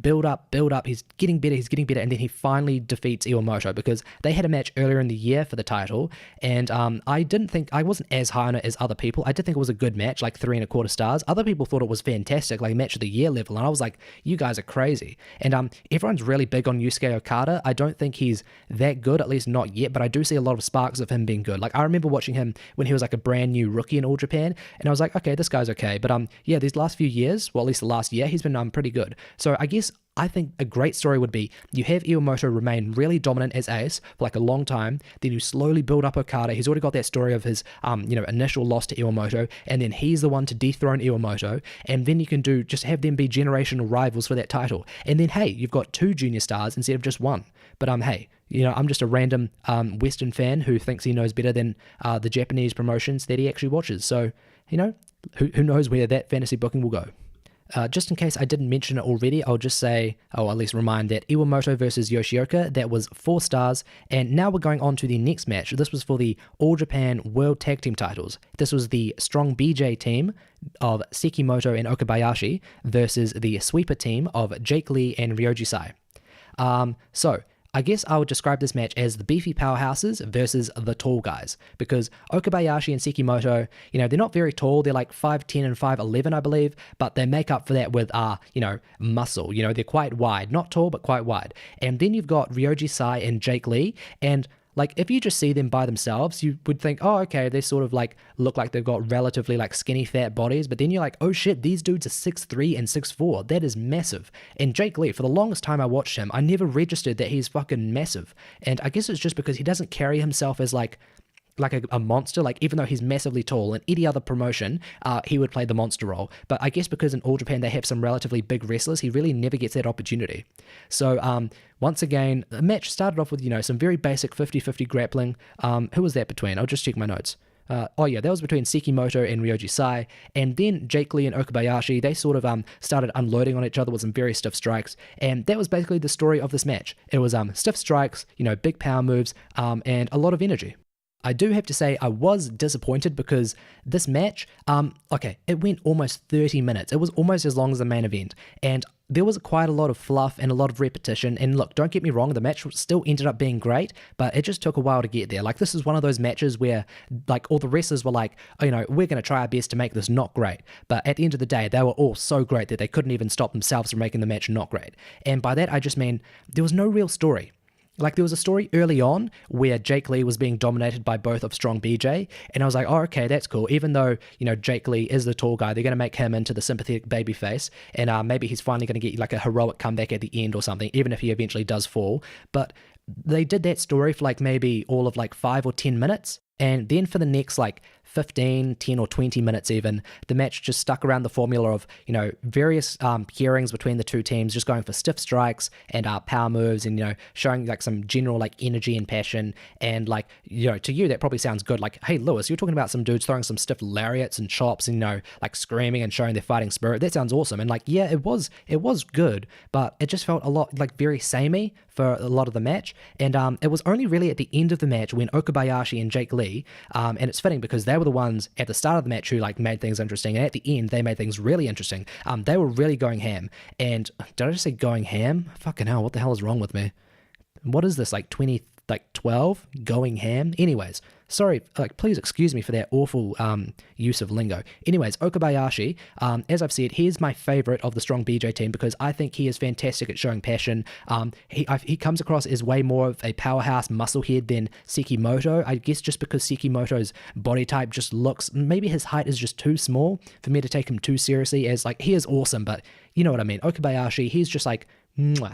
build up, he's getting better, and then he finally defeats Iwamoto, because they had a match earlier in the year for the title, and I wasn't as high on it as other people. I did think it was a good match, like 3.25 stars. Other people thought it was fantastic, like match of the year level. And I was like, you guys are crazy. And everyone's really big on Yusuke Okada. I don't think he's that good, at least not yet, but I do see a lot of sparks of him being good. Like, I remember watching him when he was like a brand new rookie in All Japan, and I was like, okay, this guy's okay. But these last few years, well, at least the last year, he's been pretty good. So I think a great story would be you have Iwamoto remain really dominant as ace for like a long time, then you slowly build up Okada. He's already got that story of his initial loss to Iwamoto, and then he's the one to dethrone Iwamoto, and then you can just have them be generational rivals for that title. And then, hey, you've got 2 junior stars instead of just 1. But hey, I'm just a random Western fan who thinks he knows better than the Japanese promotions that he actually watches. So, who knows where that fantasy booking will go. Just in case I didn't mention it already, I'll just say, at least remind that Iwamoto versus Yoshioka, that was 4 stars, and now we're going on to the next match. This was for the All Japan World Tag Team titles. This was the Strong BJ team of Sekimoto and Okabayashi versus the Sweeper team of Jake Lee and Ryoji Sai. So I guess I would describe this match as the beefy powerhouses versus the tall guys, because Okabayashi and Sekimoto, they're not very tall. They're like 5'10 and 5'11, I believe, but they make up for that with, muscle. They're quite wide, not tall, but quite wide. And then you've got Ryoji Sai and Jake Lee, and like, if you just see them by themselves, you would think, oh, okay, they sort of like look like they've got relatively like skinny fat bodies, but then you're like, oh shit, these dudes are 6'3 and 6'4. That is massive. And Jake Lee, for the longest time I watched him, I never registered that he's fucking massive. And I guess it's just because he doesn't carry himself as like like a monster. Like, even though he's massively tall, in any other promotion, he would play the monster role. But I guess because in All Japan they have some relatively big wrestlers, he really never gets that opportunity. So once again, the match started off with, some very basic 50-50 grappling. Who was that between? I'll just check my notes. That was between Sekimoto and Ryoji Sai, and then Jake Lee and Okabayashi, they sort of started unloading on each other with some very stiff strikes, and that was basically the story of this match. It was stiff strikes, big power moves, and a lot of energy. I do have to say I was disappointed because this match, it went almost 30 minutes. It was almost as long as the main event, and there was quite a lot of fluff and a lot of repetition. And look, don't get me wrong, the match still ended up being great, but it just took a while to get there. Like, this is one of those matches where, like, all the wrestlers were like, we're going to try our best to make this not great. But at the end of the day, they were all so great that they couldn't even stop themselves from making the match not great. And by that, I just mean there was no real story. Like, there was a story early on where Jake Lee was being dominated by both of Strong BJ, and I was like, oh, okay, that's cool. Even though, Jake Lee is the tall guy, they're going to make him into the sympathetic babyface, and maybe he's finally going to get, like, a heroic comeback at the end or something, even if he eventually does fall. But they did that story for, like, maybe all of, like, 5 or 10 minutes, and then for the next, like, 15, 10 or 20 minutes even, the match just stuck around the formula of, various pairings between the two teams, just going for stiff strikes and power moves and, showing like some general like energy and passion. And like, to you, that probably sounds good. Like, hey, Lewis, you're talking about some dudes throwing some stiff lariats and chops and, like screaming and showing their fighting spirit. That sounds awesome. And like, yeah, it was good, but it just felt a lot like very samey for a lot of the match. And it was only really at the end of the match when Okabayashi and Jake Lee, and it's fitting because they were the ones at the start of the match who like made things interesting, and at the end they made things really interesting. They were really going ham. And did I just say going ham? Fucking hell, what the hell is wrong with me? What is this, like 2012 going ham? Anyways, sorry, like, please excuse me for that awful use of lingo. Anyways, Okabayashi, as I've said, he is my favorite of the Strong BJ team because I think he is fantastic at showing passion. He comes across as way more of a powerhouse musclehead than Sekimoto. I guess just because Sekimoto's body type just looks, maybe his height is just too small for me to take him too seriously, as like, he is awesome, but you know what I mean. Okabayashi, he's just like,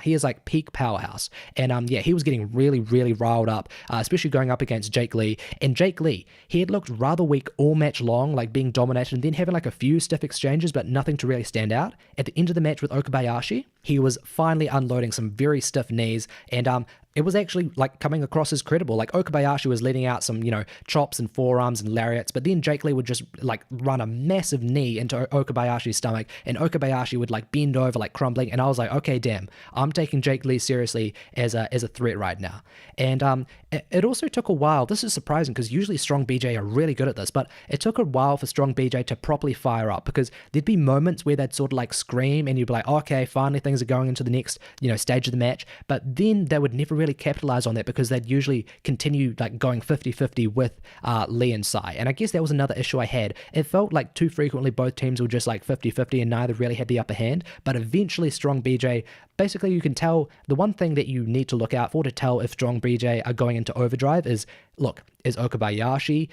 he is like peak powerhouse. And he was getting really, really riled up, especially going up against Jake Lee. And Jake Lee, he had looked rather weak all match long, like being dominated and then having like a few stiff exchanges, but nothing to really stand out. At the end of the match with Okabayashi, he was finally unloading some very stiff knees, and it was actually like coming across as credible. Like, Okabayashi was letting out some, chops and forearms and lariats, but then Jake Lee would just like run a massive knee into Okabayashi's stomach, and Okabayashi would like bend over like crumbling, and I was like, okay, damn, I'm taking Jake Lee seriously as a threat right now. And it also took a while. This is surprising because usually Strong BJ are really good at this, but it took a while for Strong BJ to properly fire up, because there'd be moments where they'd sort of like scream and you'd be like, okay, finally things are going into the next, stage of the match, but then they would never really capitalize on that because they'd usually continue like going 50-50 with Lee and Sai. And I guess that was another issue I had. It felt like too frequently both teams were just like 50-50 and neither really had the upper hand, but eventually Strong BJ, basically you can tell, the one thing that you need to look out for to tell if Strong BJ are going into overdrive is, look, is Okabayashi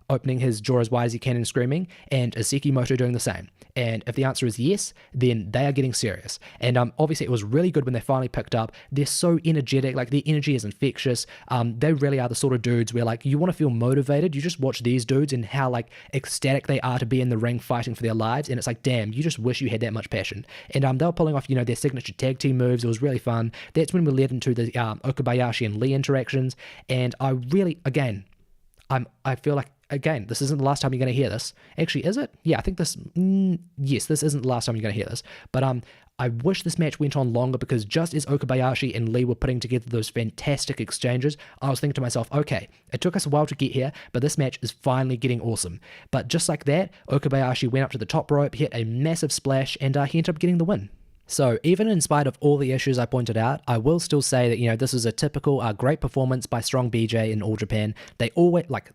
opening his jaw as wide as he can and screaming, and is Sekimoto doing the same? And if the answer is yes, then they are getting serious. And obviously it was really good when they finally picked up. They're so energetic, like their energy is infectious. They really are the sort of dudes where like you want to feel motivated. You just watch these dudes and how like ecstatic they are to be in the ring fighting for their lives, and it's like, damn, you just wish you had that much passion. And they were pulling off, their signature tag team moves. It was really fun. That's when we led into the Okabayashi and Lee interactions, and I really, again, I feel like, again, this isn't the last time you're going to hear this. Actually, is it? Yeah, I think this, yes, this isn't the last time you're going to hear this. But I wish this match went on longer, because just as Okabayashi and Lee were putting together those fantastic exchanges, I was thinking to myself, okay, it took us a while to get here, but this match is finally getting awesome. But just like that, Okabayashi went up to the top rope, hit a massive splash, and he ended up getting the win. So even in spite of all the issues I pointed out, I will still say that, this is a typical great performance by Strong BJ in All Japan. They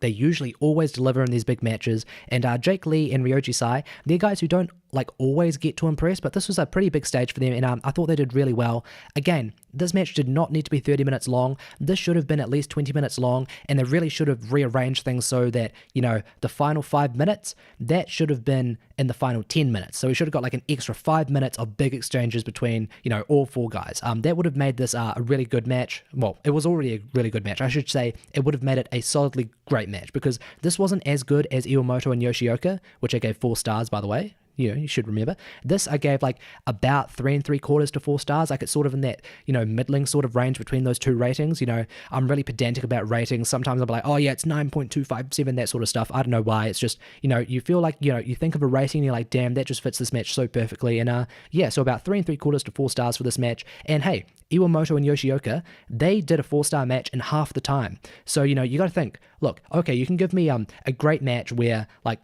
usually always deliver in these big matches, and Jake Lee and Ryoji Sai, they're guys who don't like always get to impress, but this was a pretty big stage for them, and I thought they did really well. Again, this match did not need to be 30 minutes long. This should have been at least 20 minutes long, and they really should have rearranged things so that, you know, the final 5 minutes, that should have been in the final 10 minutes. So we should have got like an extra 5 minutes of big exchanges between, you know, all four guys. That would have made this a really good match. Well, it was already a really good match. I should say it would have made it a solidly great match, because this wasn't as good as Iwamoto and Yoshioka, which I gave 4 stars, by the way. You know, you should remember. This I gave like about 3 3/4 to 4 stars. Like it's sort of in that, you know, middling sort of range between those two ratings. You know, I'm really pedantic about ratings. Sometimes I'll be like, oh yeah, it's 9.257, that sort of stuff. I don't know why. It's just, you know, you feel like, you know, you think of a rating and you're like, damn, that just fits this match so perfectly. And yeah, so about 3 3/4 to 4 stars for this match. And hey, Iwamoto and Yoshioka, they did a 4-star match in half the time. So, you know, you got to think, look, okay, you can give me a great match where like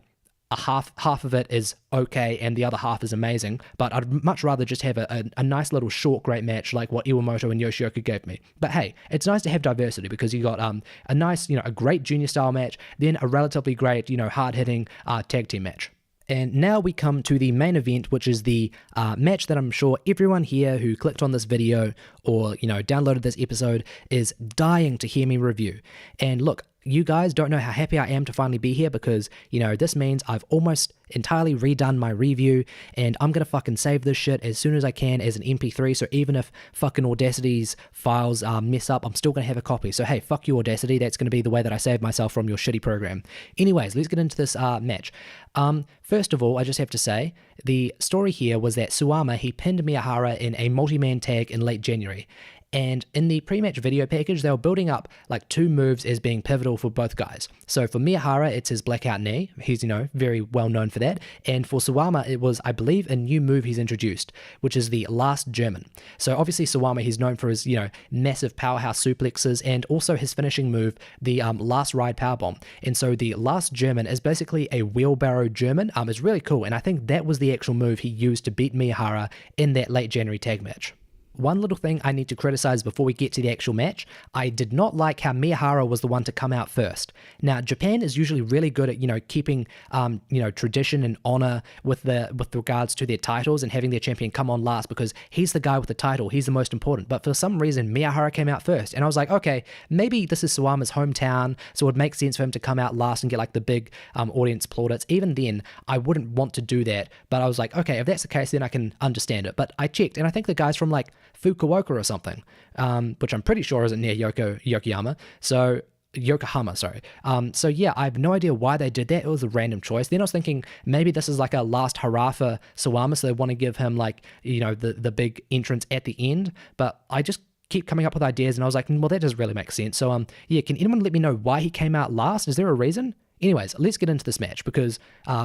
half of it is okay and the other half is amazing, but I'd much rather just have a nice little short great match like what Iwamoto and Yoshioka gave me. But hey, it's nice to have diversity, because you got a nice, you know, a great junior style match, then a relatively great, you know, hard-hitting tag team match. And now we come to the main event, which is the match that I'm sure everyone here who clicked on this video or, you know, downloaded this episode is dying to hear me review. And look, you guys don't know how happy I am to finally be here, because, you know, this means I've almost entirely redone my review, and I'm gonna fucking save this shit as soon as I can as an MP3, so even if fucking Audacity's files mess up, I'm still gonna have a copy. So hey, fuck you, Audacity, that's gonna be the way that I save myself from your shitty program. Anyways, let's get into this match. First of all, I just have to say, the story here was that Suwama, he pinned Miyahara in a multi-man tag in late January. And in the pre-match video package, they were building up like 2 moves as being pivotal for both guys. So for Miyahara, it's his blackout knee. He's, you know, very well known for that. And for Suwama, it was, I believe, a new move he's introduced, which is the last German. So obviously Suwama, he's known for his, you know, massive powerhouse suplexes and also his finishing move, the last ride powerbomb. And so the last German is basically a wheelbarrow German. It's really cool. And I think that was the actual move he used to beat Miyahara in that late January tag match. One little thing I need to criticize before we get to the actual match, I did not like how Miyahara was the one to come out first. Now, Japan is usually really good at, you know, keeping, you know, tradition and honor with regards to their titles and having their champion come on last, because he's the guy with the title, he's the most important. But for some reason, Miyahara came out first, and I was like, okay, maybe this is Suwama's hometown, so it would make sense for him to come out last and get like the big audience plaudits. Even then, I wouldn't want to do that, but I was like, okay, if that's the case, then I can understand it. But I checked, and I think the guy's from like Fukuoka or something, which I'm pretty sure isn't near Yokohama. So Yokohama, sorry. So yeah, I have no idea why they did that. It was a random choice. Then I was thinking maybe this is like a last hurrah for Suwama, so they want to give him like, you know, the big entrance at the end. But I just keep coming up with ideas, and I was like, well, that doesn't really make sense. So yeah, can anyone let me know why he came out last? Is there a reason? Anyways, let's get into this match, because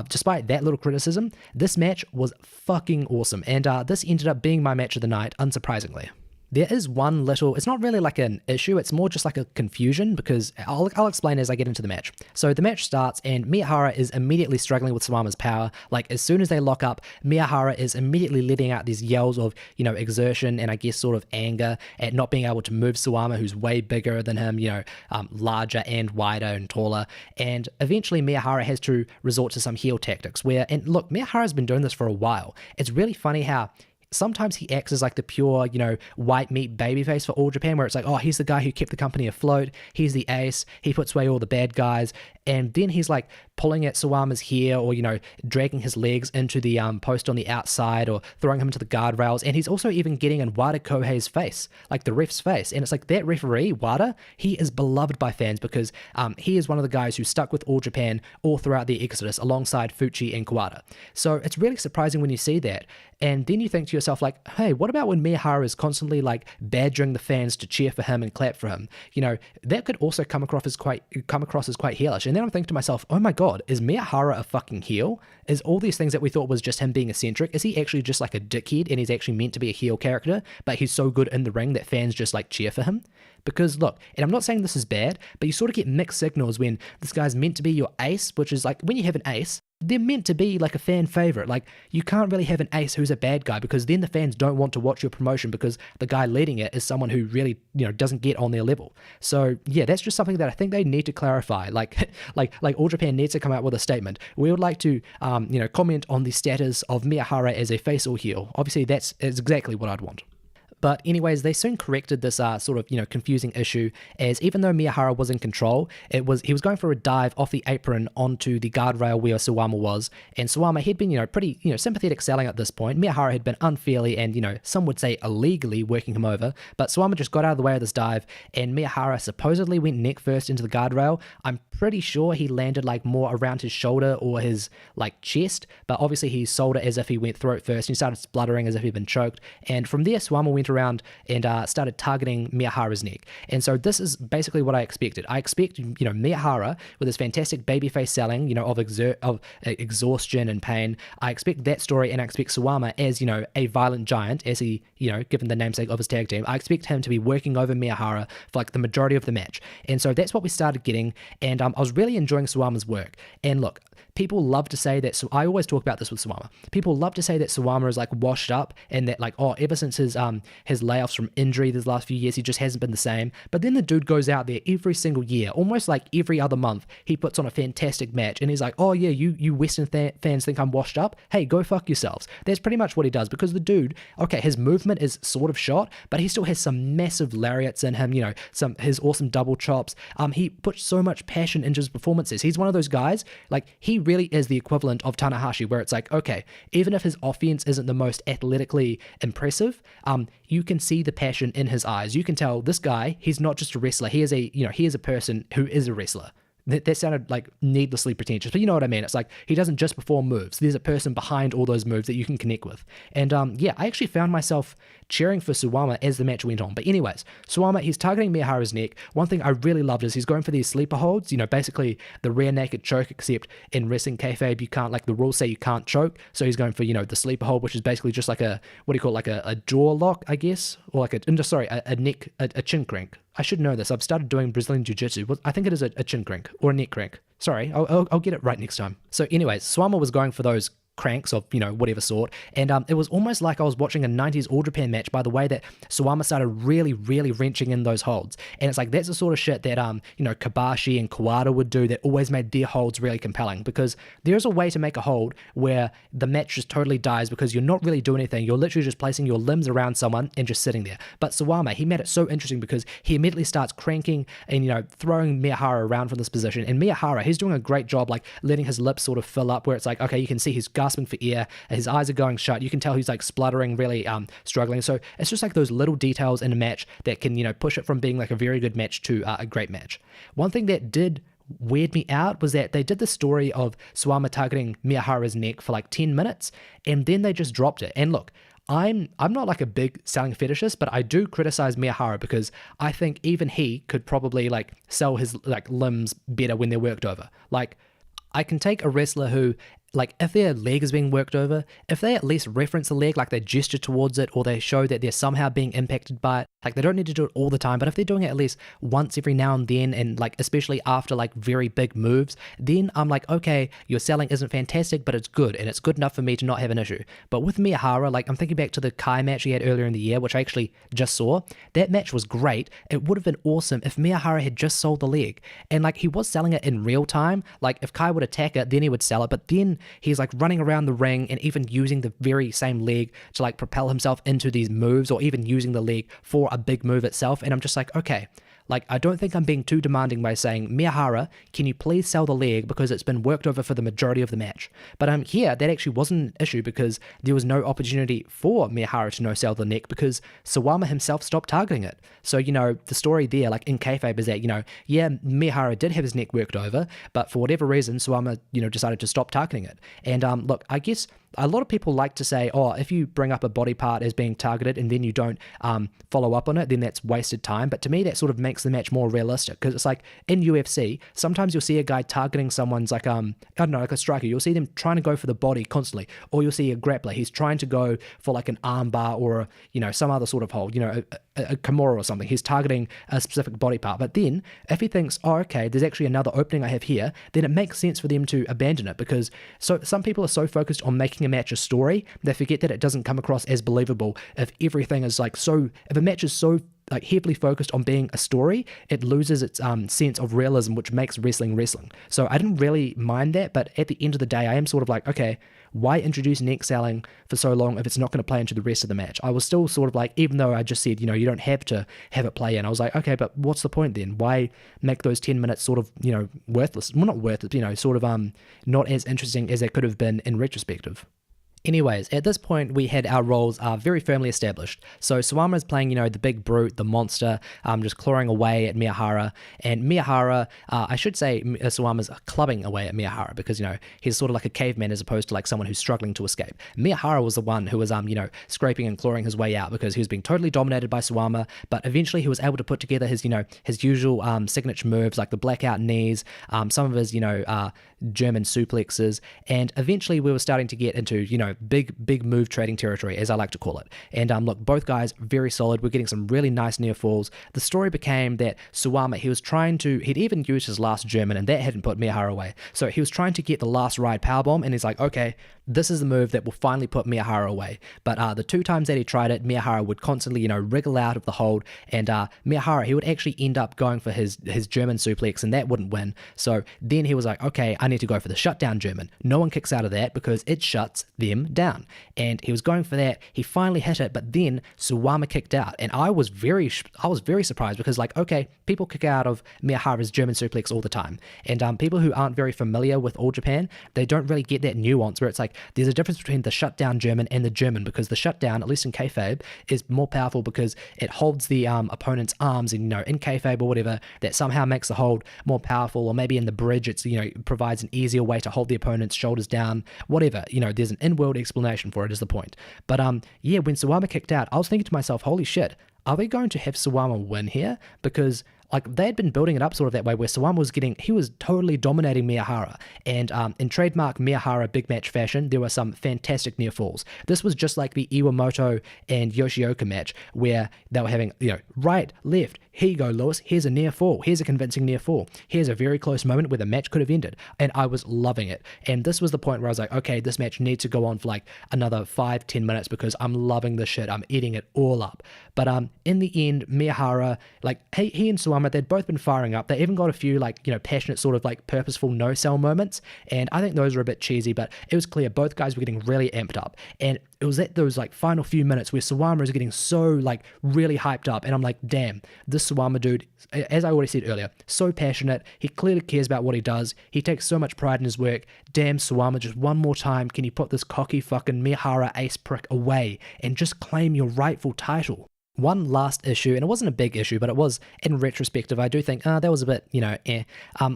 despite that little criticism, this match was fucking awesome, and this ended up being my match of the night, unsurprisingly. There is one little, it's not really like an issue, it's more just like a confusion, because I'll explain as I get into the match. So the match starts and Miyahara is immediately struggling with Suwama's power. Like as soon as they lock up, Miyahara is immediately letting out these yells of, you know, exertion and I guess sort of anger at not being able to move Suwama, who's way bigger than him, you know, larger and wider and taller. And eventually Miyahara has to resort to some heel tactics where, and look, Miyahara's been doing this for a while. It's really funny how sometimes he acts as like the pure, you know, white meat babyface for All Japan, where it's like, oh, he's the guy who kept the company afloat, he's the ace, he puts away all the bad guys, and then he's like pulling at Suwama's hair, or, you know, dragging his legs into the post on the outside, or throwing him to the guardrails, and he's also even getting in Wada Kohei's face, like the ref's face, and it's like that referee, Wada, he is beloved by fans because he is one of the guys who stuck with All Japan all throughout the Exodus alongside Fuchi and Kawada. So it's really surprising when you see that, and then you think to yourself like, hey, what about when Miyahara is constantly like badgering the fans to cheer for him and clap for him? You know, that could also come across as quite heelish. And then I'm thinking to myself, oh my god, is Miyahara a fucking heel? Is all these things that we thought was just him being eccentric, is he actually just like a dickhead and he's actually meant to be a heel character, but he's so good in the ring that fans just like cheer for him? Because look, and I'm not saying this is bad, but you sort of get mixed signals when this guy's meant to be your ace, which is like when you have an ace, they're meant to be like a fan favorite. Like you can't really have an ace who's a bad guy because then the fans don't want to watch your promotion because the guy leading it is someone who really, doesn't get on their level. So yeah, that's just something that I think they need to clarify. Like All Japan needs to come out with a statement. We would like to, comment on the status of Miyahara as a face or heel. Obviously, that's exactly what I'd want. But anyways, they soon corrected this confusing issue, as even though Miyahara was in control, he was going for a dive off the apron onto the guardrail where Suwama was, and Suwama had been, pretty, sympathetic selling at this point. Miyahara had been unfairly and, some would say illegally working him over, but Suwama just got out of the way of this dive, and Miyahara supposedly went neck first into the guardrail. I'm pretty sure he landed like more around his shoulder or his like chest, but obviously he sold it as if he went throat first, and he started spluttering as if he'd been choked, and from there Suwama went around and started targeting Miyahara's neck. And so this is basically what I expected. I expect, Miyahara with his fantastic babyface selling, of exhaustion and pain. I expect that story, and I expect Suwama as, a violent giant, as he, given the namesake of his tag team. I expect him to be working over Miyahara for like the majority of the match. And so that's what we started getting, and I was really enjoying Suwama's work. And look, people love to say that, so I always talk about this with Suwama. People love to say that Suwama is like washed up and that like, ever since his layoffs from injury these last few years, he just hasn't been the same. But then the dude goes out there every single year, almost like every other month, he puts on a fantastic match, and he's like, oh yeah, you Western fans think I'm washed up? Hey, go fuck yourselves. That's pretty much what he does, because the dude, okay, his movement is sort of shot, but he still has some massive lariats in him, his awesome double chops. He puts so much passion into his performances. He's one of those guys, like, he really is the equivalent of Tanahashi, where it's like, okay, even if his offense isn't the most athletically impressive, you can see the passion in his eyes. You can tell this guy, he's not just a wrestler. He is a person who is a wrestler. That sounded like needlessly pretentious, but you know what I mean. It's like he doesn't just perform moves. There's a person behind all those moves that you can connect with. And I actually found myself cheering for Suwama as the match went on. But anyways, Suwama, he's targeting Miyahara's neck. One thing I really loved is he's going for these sleeper holds, basically the rear naked choke, except in wrestling kayfabe, you can't, like the rules say you can't choke. So he's going for, the sleeper hold, which is basically just like a jaw lock, I guess, or like a chin crank. I should know this. I've started doing Brazilian Jiu-Jitsu. I think it is a chin crank or a neck crank. Sorry, I'll get it right next time. So anyways, Suwama was going for those cranks of, whatever sort. And it was almost like I was watching a 90s All Japan match by the way that Suwama started really, really wrenching in those holds. And it's like, that's the sort of shit that, Kobashi and Kawada would do that always made their holds really compelling, because there's a way to make a hold where the match just totally dies because you're not really doing anything. You're literally just placing your limbs around someone and just sitting there. But Suwama, he made it so interesting because he immediately starts cranking and, throwing Miyahara around from this position. And Miyahara, he's doing a great job, like letting his lips sort of fill up where it's like, okay, you can see he's gasping for air, his eyes are going shut, you can tell he's like spluttering, really struggling. So it's just like those little details in a match that can, push it from being like a very good match to a great match. One thing that did weird me out was that they did the story of Suwama targeting Miyahara's neck for like 10 minutes and then they just dropped it. And look, I'm not like a big selling fetishist, but I do criticize Miyahara because I think even he could probably like sell his like limbs better when they're worked over. Like, I can take a wrestler who, like, if their leg is being worked over, if they at least reference the leg, like they gesture towards it or they show that they're somehow being impacted by it, like they don't need to do it all the time, but if they're doing it at least once every now and then, and like especially after like very big moves, then I'm like, okay, your selling isn't fantastic, but it's good, and it's good enough for me to not have an issue. But with Miyahara, like I'm thinking back to the Kai match he had earlier in the year, which I actually just saw. That match was great. It would have been awesome if Miyahara had just sold the leg, and like he was selling it in real time. Like if Kai would attack it, then he would sell it, but then he's like running around the ring and even using the very same leg to like propel himself into these moves, or even using the leg for a big move itself. And I'm just like, okay, like I don't think I'm being too demanding by saying, Miyahara, can you please sell the leg because it's been worked over for the majority of the match. But here that actually wasn't an issue because there was no opportunity for Miyahara to no sell the neck because Suwama himself stopped targeting it. So the story there, like in kayfabe, is that yeah, Miyahara did have his neck worked over, but for whatever reason Suwama decided to stop targeting it. And look, I guess a lot of people like to say, oh, if you bring up a body part as being targeted and then you don't follow up on it, then that's wasted time. But to me, that sort of makes the match more realistic, because it's like in UFC, sometimes you'll see a guy targeting someone's like, I don't know, like a striker. You'll see them trying to go for the body constantly, or you'll see a grappler. He's trying to go for like an arm bar or, some other sort of hold, a Kimura or something. He's targeting a specific body part. But then if he thinks, oh, okay, there's actually another opening I have here, then it makes sense for them to abandon it, because some people are so focused on making a match a story, they forget that it doesn't come across as believable if everything is like if a match is so like heavily focused on being a story, it loses its sense of realism, which makes wrestling. So I didn't really mind that, but at the end of the day, I am sort of like, okay, why introduce neck selling for so long if it's not going to play into the rest of the match? I was still sort of like, even though I just said, you don't have to have it play in, I was like, okay, but what's the point then? Why make those 10 minutes sort of, worthless? Well, not worthless, sort of not as interesting as they could have been in retrospective. Anyways, at this point, we had our roles very firmly established. So Suwama is playing, the big brute, the monster, just clawing away at Miyahara. And Miyahara, I should say Suwama's clubbing away at Miyahara, because, he's sort of like a caveman as opposed to like someone who's struggling to escape. Miyahara was the one who was, scraping and clawing his way out, because he was being totally dominated by Suwama. But eventually he was able to put together his, his usual signature moves, like the blackout knees, some of his, German suplexes. And eventually we were starting to get into, big move trading territory, as I like to call it. And look, both guys very solid. We're getting some really nice near falls. The story became that Suwama, he'd even used his last German, and that hadn't put Miyahara away. So he was trying to get the last ride powerbomb, and he's like, okay, this is the move that will finally put Miyahara away. But the two times that he tried it, Miyahara would constantly, wriggle out of the hold, and Miyahara, he would actually end up going for his German suplex, and that wouldn't win. So then he was like, okay, I need to go for the shutdown German. No one kicks out of that because it shuts them down. And he was going for that. He finally hit it, but then Suwama kicked out, and I was very surprised, because like, okay, people kick out of Miyahara's German suplex all the time, and people who aren't very familiar with All Japan, they don't really get that nuance where it's like there's a difference between the shutdown German and the German, because the shutdown, at least in kayfabe, is more powerful because it holds the opponent's arms, and in kayfabe or whatever, that somehow makes the hold more powerful. Or maybe in the bridge, it's provides an easier way to hold the opponent's shoulders down, whatever. There's an in-world explanation for it, is the point. But yeah, when Suwama kicked out, I was thinking to myself, holy shit, are they going to have Suwama win here? Because like they had been building it up sort of that way, where Suwama he was totally dominating Miyahara. And in trademark Miyahara big match fashion, there were some fantastic near falls. This was just like the Iwamoto and Yoshioka match, where they were having, right, left, here you go, Lewis, here's a near fall, here's a convincing near fall, here's a very close moment where the match could have ended. And I was loving it. And this was the point where I was like, okay, this match needs to go on for like another 5-10 minutes, because I'm loving this shit. I'm eating it all up. But in the end, Miyahara, like he and Suwama, they'd both been firing up. They even got a few like, passionate sort of like purposeful no-sell moments. And I think those were a bit cheesy, but it was clear both guys were getting really amped up. And it was at those like final few minutes where Suwama is getting so like really hyped up, and I'm like, damn, this Suwama dude, as I already said earlier, so passionate. He clearly cares about what he does. He takes so much pride in his work. Damn, Suwama, just one more time, can you put this cocky fucking Miyahara ace prick away and just claim your rightful title? One last issue, and it wasn't a big issue, but it was, in retrospective, I do think, that was a bit,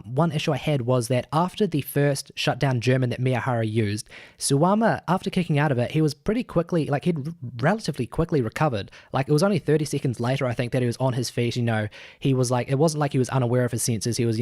one issue I had was that after the first shutdown German that Miyahara used, Suwama, after kicking out of it, he was pretty quickly, like he'd relatively quickly recovered. Like it was only 30 seconds later, I think, that he was on his feet. He was like, it wasn't like he was unaware of his senses. He was,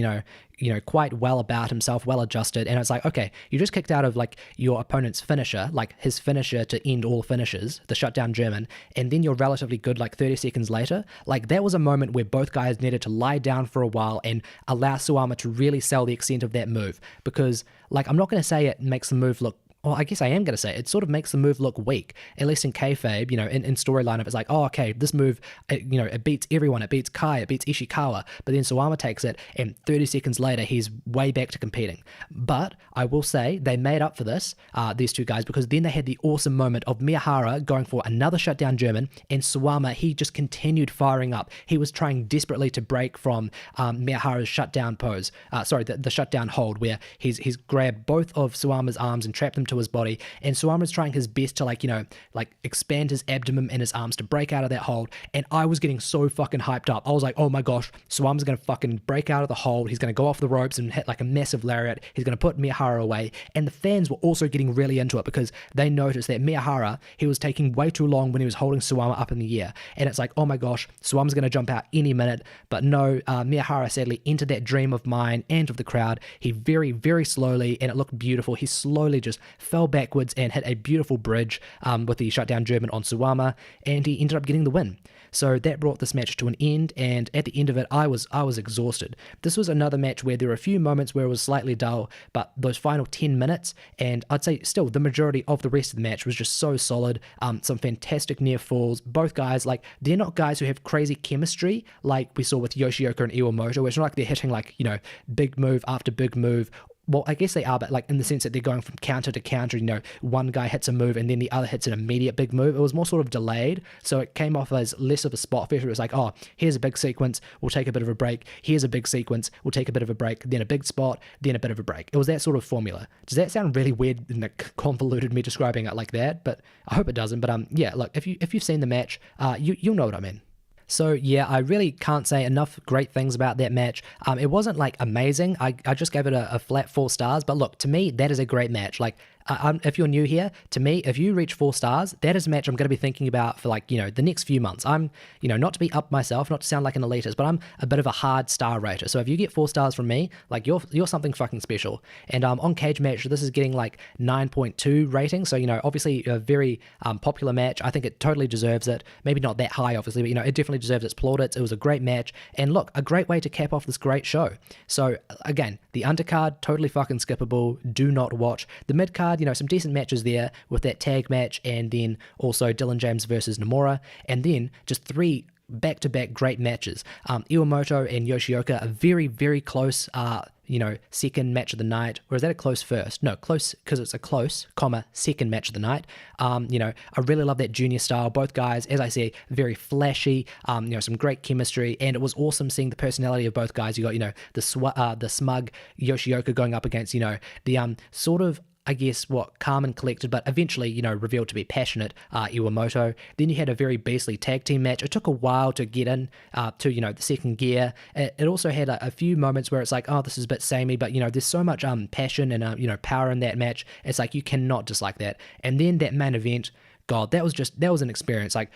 quite well about himself, well adjusted. And it's like, okay, you just kicked out of like your opponent's finisher, like his finisher to end all finishes, the shutdown German, and then you're relatively good like 30 seconds later. Like that was a moment where both guys needed to lie down for a while and allow Suwama to really sell the extent of that move, because like I'm not going to say it makes the move look, well, I guess I am going to say it sort of makes the move look weak, at least in kayfabe, in storyline. If it's like, oh, okay, this move, it beats everyone. It beats Kai, it beats Ishikawa. But then Suwama takes it, and 30 seconds later, he's way back to competing. But I will say they made up for this, these two guys, because then they had the awesome moment of Miyahara going for another shutdown German, and Suwama, he just continued firing up. He was trying desperately to break from Miyahara's shutdown pose. The shutdown hold, where he's grabbed both of Suwama's arms and trapped them onto his body, and Suwama's trying his best to like expand his abdomen and his arms to break out of that hold, and I was getting so fucking hyped up. I was like, oh my gosh, Suwama's gonna fucking break out of the hold, he's gonna go off the ropes and hit like a massive lariat, he's gonna put Miyahara away. And the fans were also getting really into it because they noticed that Miyahara, he was taking way too long when he was holding Suwama up in the air, and it's like, oh my gosh, Suwama's gonna jump out any minute. But no, Miyahara sadly entered that dream of mine and of the crowd. He very, very slowly, and it looked beautiful, he slowly just fell backwards and hit a beautiful bridge with the shutdown German on Suwama, and he ended up getting the win. So that brought this match to an end, and at the end of it, I was exhausted. This was another match where there were a few moments where it was slightly dull, but those final 10 minutes, and I'd say still the majority of the rest of the match was just so solid. Some fantastic near falls. Both guys, like, they're not guys who have crazy chemistry like we saw with Yoshioka and Iwamoto. It's not like they're hitting like, you know, big move after big move. Well, I guess they are, but like in the sense that they're going from counter to counter, you know, one guy hits a move and then the other hits an immediate big move. It was more sort of delayed, so it came off as less of a spot fest. It was like, oh, here's a big sequence, we'll take a bit of a break. Here's a big sequence, we'll take a bit of a break, then a big spot, then a bit of a break. It was that sort of formula. Does that sound really weird and convoluted, me describing it like that? But I hope it doesn't. But yeah, look, if you've seen the match, you'll know what I mean. So yeah, I really can't say enough great things about that match. It wasn't like amazing. I just gave it a flat 4 stars. But look, to me, that is a great match. Like, if you're new here, to me, if you reach 4 stars, that is a match I'm going to be thinking about for, like, you know, the next few months. I'm, you know, not to be up myself, not to sound like an elitist, but I'm a bit of a hard star rater. So if you get 4 stars from me, like, you're something fucking special. And on Cage Match, this is getting like 9.2 rating. So, you know, obviously a very popular match. I think it totally deserves it. Maybe not that high, obviously, but, you know, it definitely deserves its plaudits. It was a great match. And look, a great way to cap off this great show. So again, the undercard, totally fucking skippable. Do not watch. The midcard, you know, some decent matches there with that tag match, and then also Dylan James versus Nomura, and then just 3 back-to-back great matches. Iwamoto and Yoshioka, a very, very close, you know, second match of the night. Or is that a close first? No, close, because it's a close, second match of the night. You know, I really love that junior style. Both guys, as I say, very flashy, you know, some great chemistry, and it was awesome seeing the personality of both guys. You got, you know, the smug Yoshioka going up against, you know, the sort of, I guess, calm and collected, but eventually, you know, revealed to be passionate, Iwamoto. Then you had a very beastly tag team match. It took a while to get in to, you know, the second gear. It also had a few moments where it's like, oh, this is a bit samey, but, you know, there's so much passion and, you know, power in that match. It's like, you cannot dislike that. And then that main event, God, that was an experience. Like,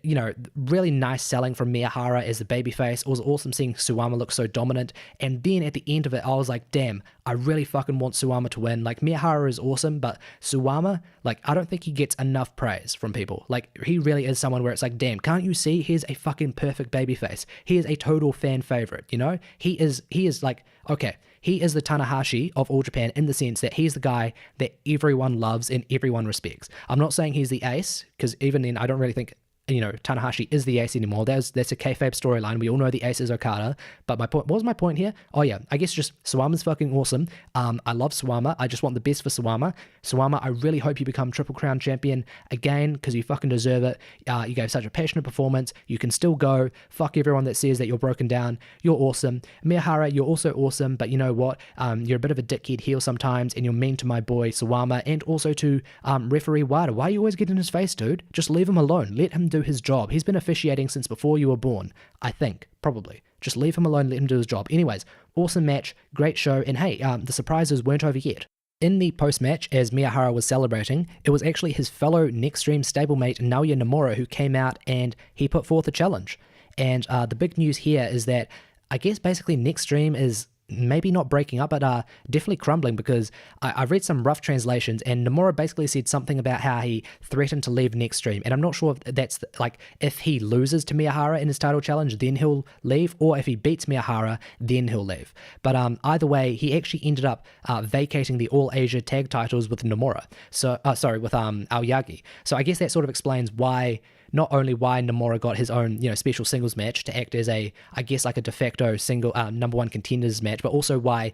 you know, really nice selling from Miyahara as the babyface. It was awesome seeing Suwama look so dominant. And then at the end of it, I was like, damn, I really fucking want Suwama to win. Like, Miyahara is awesome, but Suwama, like, I don't think he gets enough praise from people. Like, he really is someone where it's like, damn, can't you see he's a fucking perfect babyface? He is a total fan favorite, you know? He is like, okay, he is the Tanahashi of All Japan in the sense that he's the guy that everyone loves and everyone respects. I'm not saying he's the ace, because even then, I don't really think, you know, Tanahashi is the ace anymore. That's a kayfabe storyline. We all know the ace is Okada. But my point, what was my point here? Oh yeah, I guess just Suwama's fucking awesome. I love Suwama. I just want the best for Suwama. Suwama, I really hope you become Triple Crown champion again, because you fucking deserve it. You gave such a passionate performance. You can still go. Fuck everyone that says that you're broken down. You're awesome. Miyahara, you're also awesome, but you know what? You're a bit of a dickhead heel sometimes, and you're mean to my boy Suwama, and also to referee Wada. Why are you always getting in his face, dude? Just leave him alone. Let him do his job. He's been officiating since before you were born, I think, probably. Just leave him alone, let him do his job. Anyways, awesome match, great show, and hey, the surprises weren't over yet. In the post-match, as Miyahara was celebrating, it was actually his fellow Nextstream stablemate Naoya Nomura who came out and he put forth a challenge. And the big news here is that I guess basically Nextstream is maybe not breaking up, but definitely crumbling, because I read some rough translations, and Nomura basically said something about how he threatened to leave Nextstream, and I'm not sure if that's like, if he loses to Miyahara in his title challenge, then he'll leave, or if he beats Miyahara, then he'll leave. But either way, he actually ended up vacating the All Asia tag titles with Nomura. So sorry, with Aoyagi. So I guess that sort of explains why not only why Nomura got his own, special singles match to act as I guess like a de facto single number one contenders match, but also why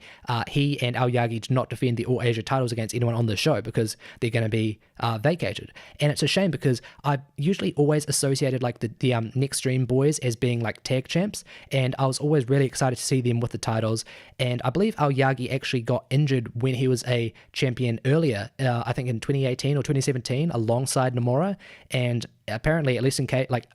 he and Aoyagi did not defend the All Asia titles against anyone on the show, because they're going to be vacated. And it's a shame because I usually always associated like the Next Stream boys as being like tag champs, and I was always really excited to see them with the titles. And I believe Aoyagi actually got injured when he was a champion earlier, I think in 2018 or 2017, alongside Nomura. And apparently, at least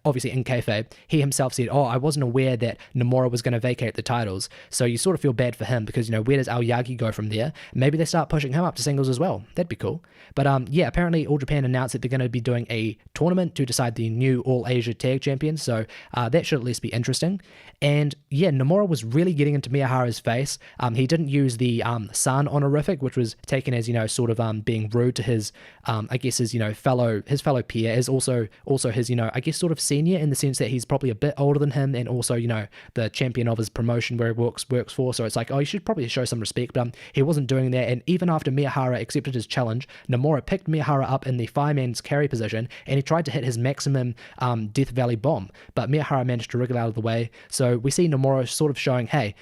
obviously in kayfabe, he himself said, I wasn't aware that Nomura was going to vacate the titles. So you sort of feel bad for him, because, where does Aoyagi go from there? Maybe they start pushing him up to singles as well. That'd be cool. But apparently All Japan announced that they're going to be doing a tournament to decide the new All Asia Tag Champions. So that should at least be interesting. And Nomura was really getting into Miyahara's face. He didn't use the San honorific, which was taken as, sort of being rude to his, I guess his, fellow peer, as also his, I guess sort of senior, in the sense that he's probably a bit older than him, and also, the champion of his promotion where he works for. So it's like, you should probably show some respect, but he wasn't doing that. And even after Miyahara accepted his challenge, Nomura picked Miyahara up in the fireman's carry position, and he tried to hit his maximum Death Valley bomb, but Miyahara managed to wriggle out of the way. So we see Nomura sort of showing, hey,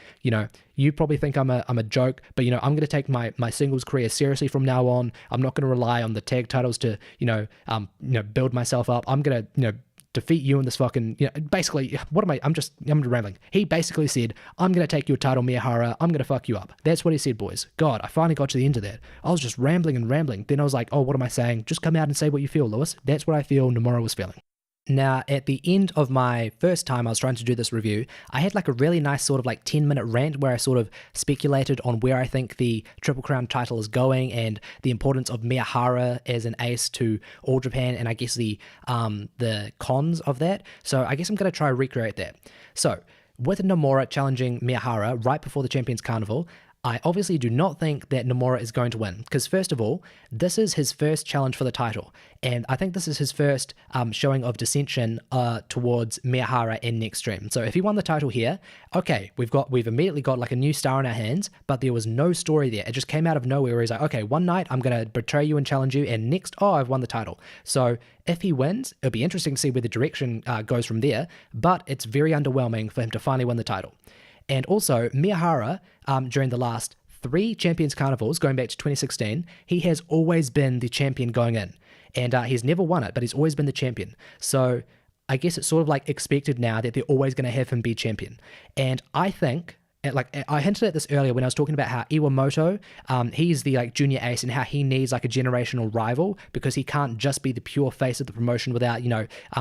you probably think I'm a joke, but I'm going to take my singles career seriously from now on. I'm not going to rely on the tag titles to build myself up. I'm going to defeat you in this fucking, basically, I'm rambling. He basically said, I'm going to take your title, Miyahara. I'm going to fuck you up. That's what he said, boys. God, I finally got to the end of that. I was just rambling and rambling. Then I was like, what am I saying? Just come out and say what you feel, Lewis. That's what I feel Nomura was feeling. Now, at the end of my first time I was trying to do this review, I had like a really nice sort of like 10-minute rant where I sort of speculated on where I think the Triple Crown title is going, and the importance of Miyahara as an ace to All Japan, and I guess the cons of that. So I guess I'm going to try to recreate that. So with Nomura challenging Miyahara right before the Champions Carnival, I obviously do not think that Nomura is going to win, because first of all, this is his first challenge for the title, and I think this is his first showing of dissension towards Miyahara and Next Stream. So if he won the title here, okay, we've immediately got like a new star in our hands, but there was no story there. It just came out of nowhere where he's like, okay, one night I'm going to betray you and challenge you, and next, I've won the title. So if he wins, it'll be interesting to see where the direction goes from there, but it's very underwhelming for him to finally win the title. And also, Miyahara, during the last 3 Champions Carnivals, going back to 2016, he has always been the champion going in. And he's never won it, but he's always been the champion. So I guess it's sort of like expected now that they're always going to have him be champion. And I think, like I hinted at this earlier when I was talking about how Iwamoto, he's the like junior ace, and how he needs like a generational rival, because he can't just be the pure face of the promotion without,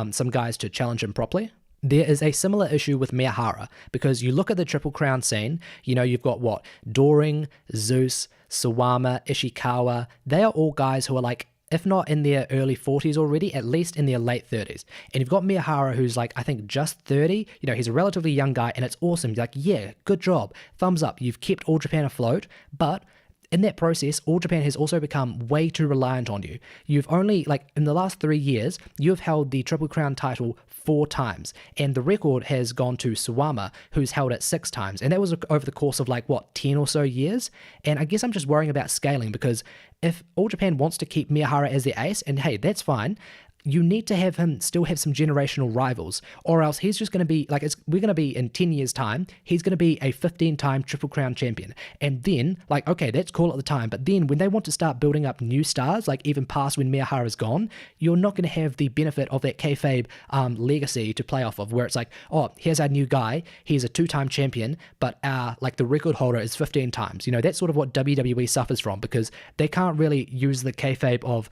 some guys to challenge him properly. There is a similar issue with Miyahara, because you look at the Triple Crown scene, you've got Doring, Zeus, Suwama, Ishikawa. They are all guys who are like, if not in their early 40s already, at least in their late 30s. And you've got Miyahara, who's like, I think just 30. He's a relatively young guy, and it's awesome. You're like, yeah, good job. Thumbs up. You've kept All Japan afloat, but in that process, All Japan has also become way too reliant on you. You've only, in the last 3 years, you've held the Triple Crown title 4 times, and the record has gone to Suwama, who's held it 6 times, and that was over the course of 10 or so years. And I guess I'm just worrying about scaling, because if All Japan wants to keep Miyahara as their ace, and hey, that's fine, you need to have him still have some generational rivals, or else he's just going to be we're going to be in 10 years time, he's going to be a 15-time Triple Crown champion. And then okay, that's cool at the time, but then when they want to start building up new stars, even past when Miyahara's gone, you're not going to have the benefit of that kayfabe legacy to play off of, where it's here's our new guy, he's a 2-time champion, but our the record holder is 15 times. That's sort of what WWE suffers from, because they can't really use the kayfabe of,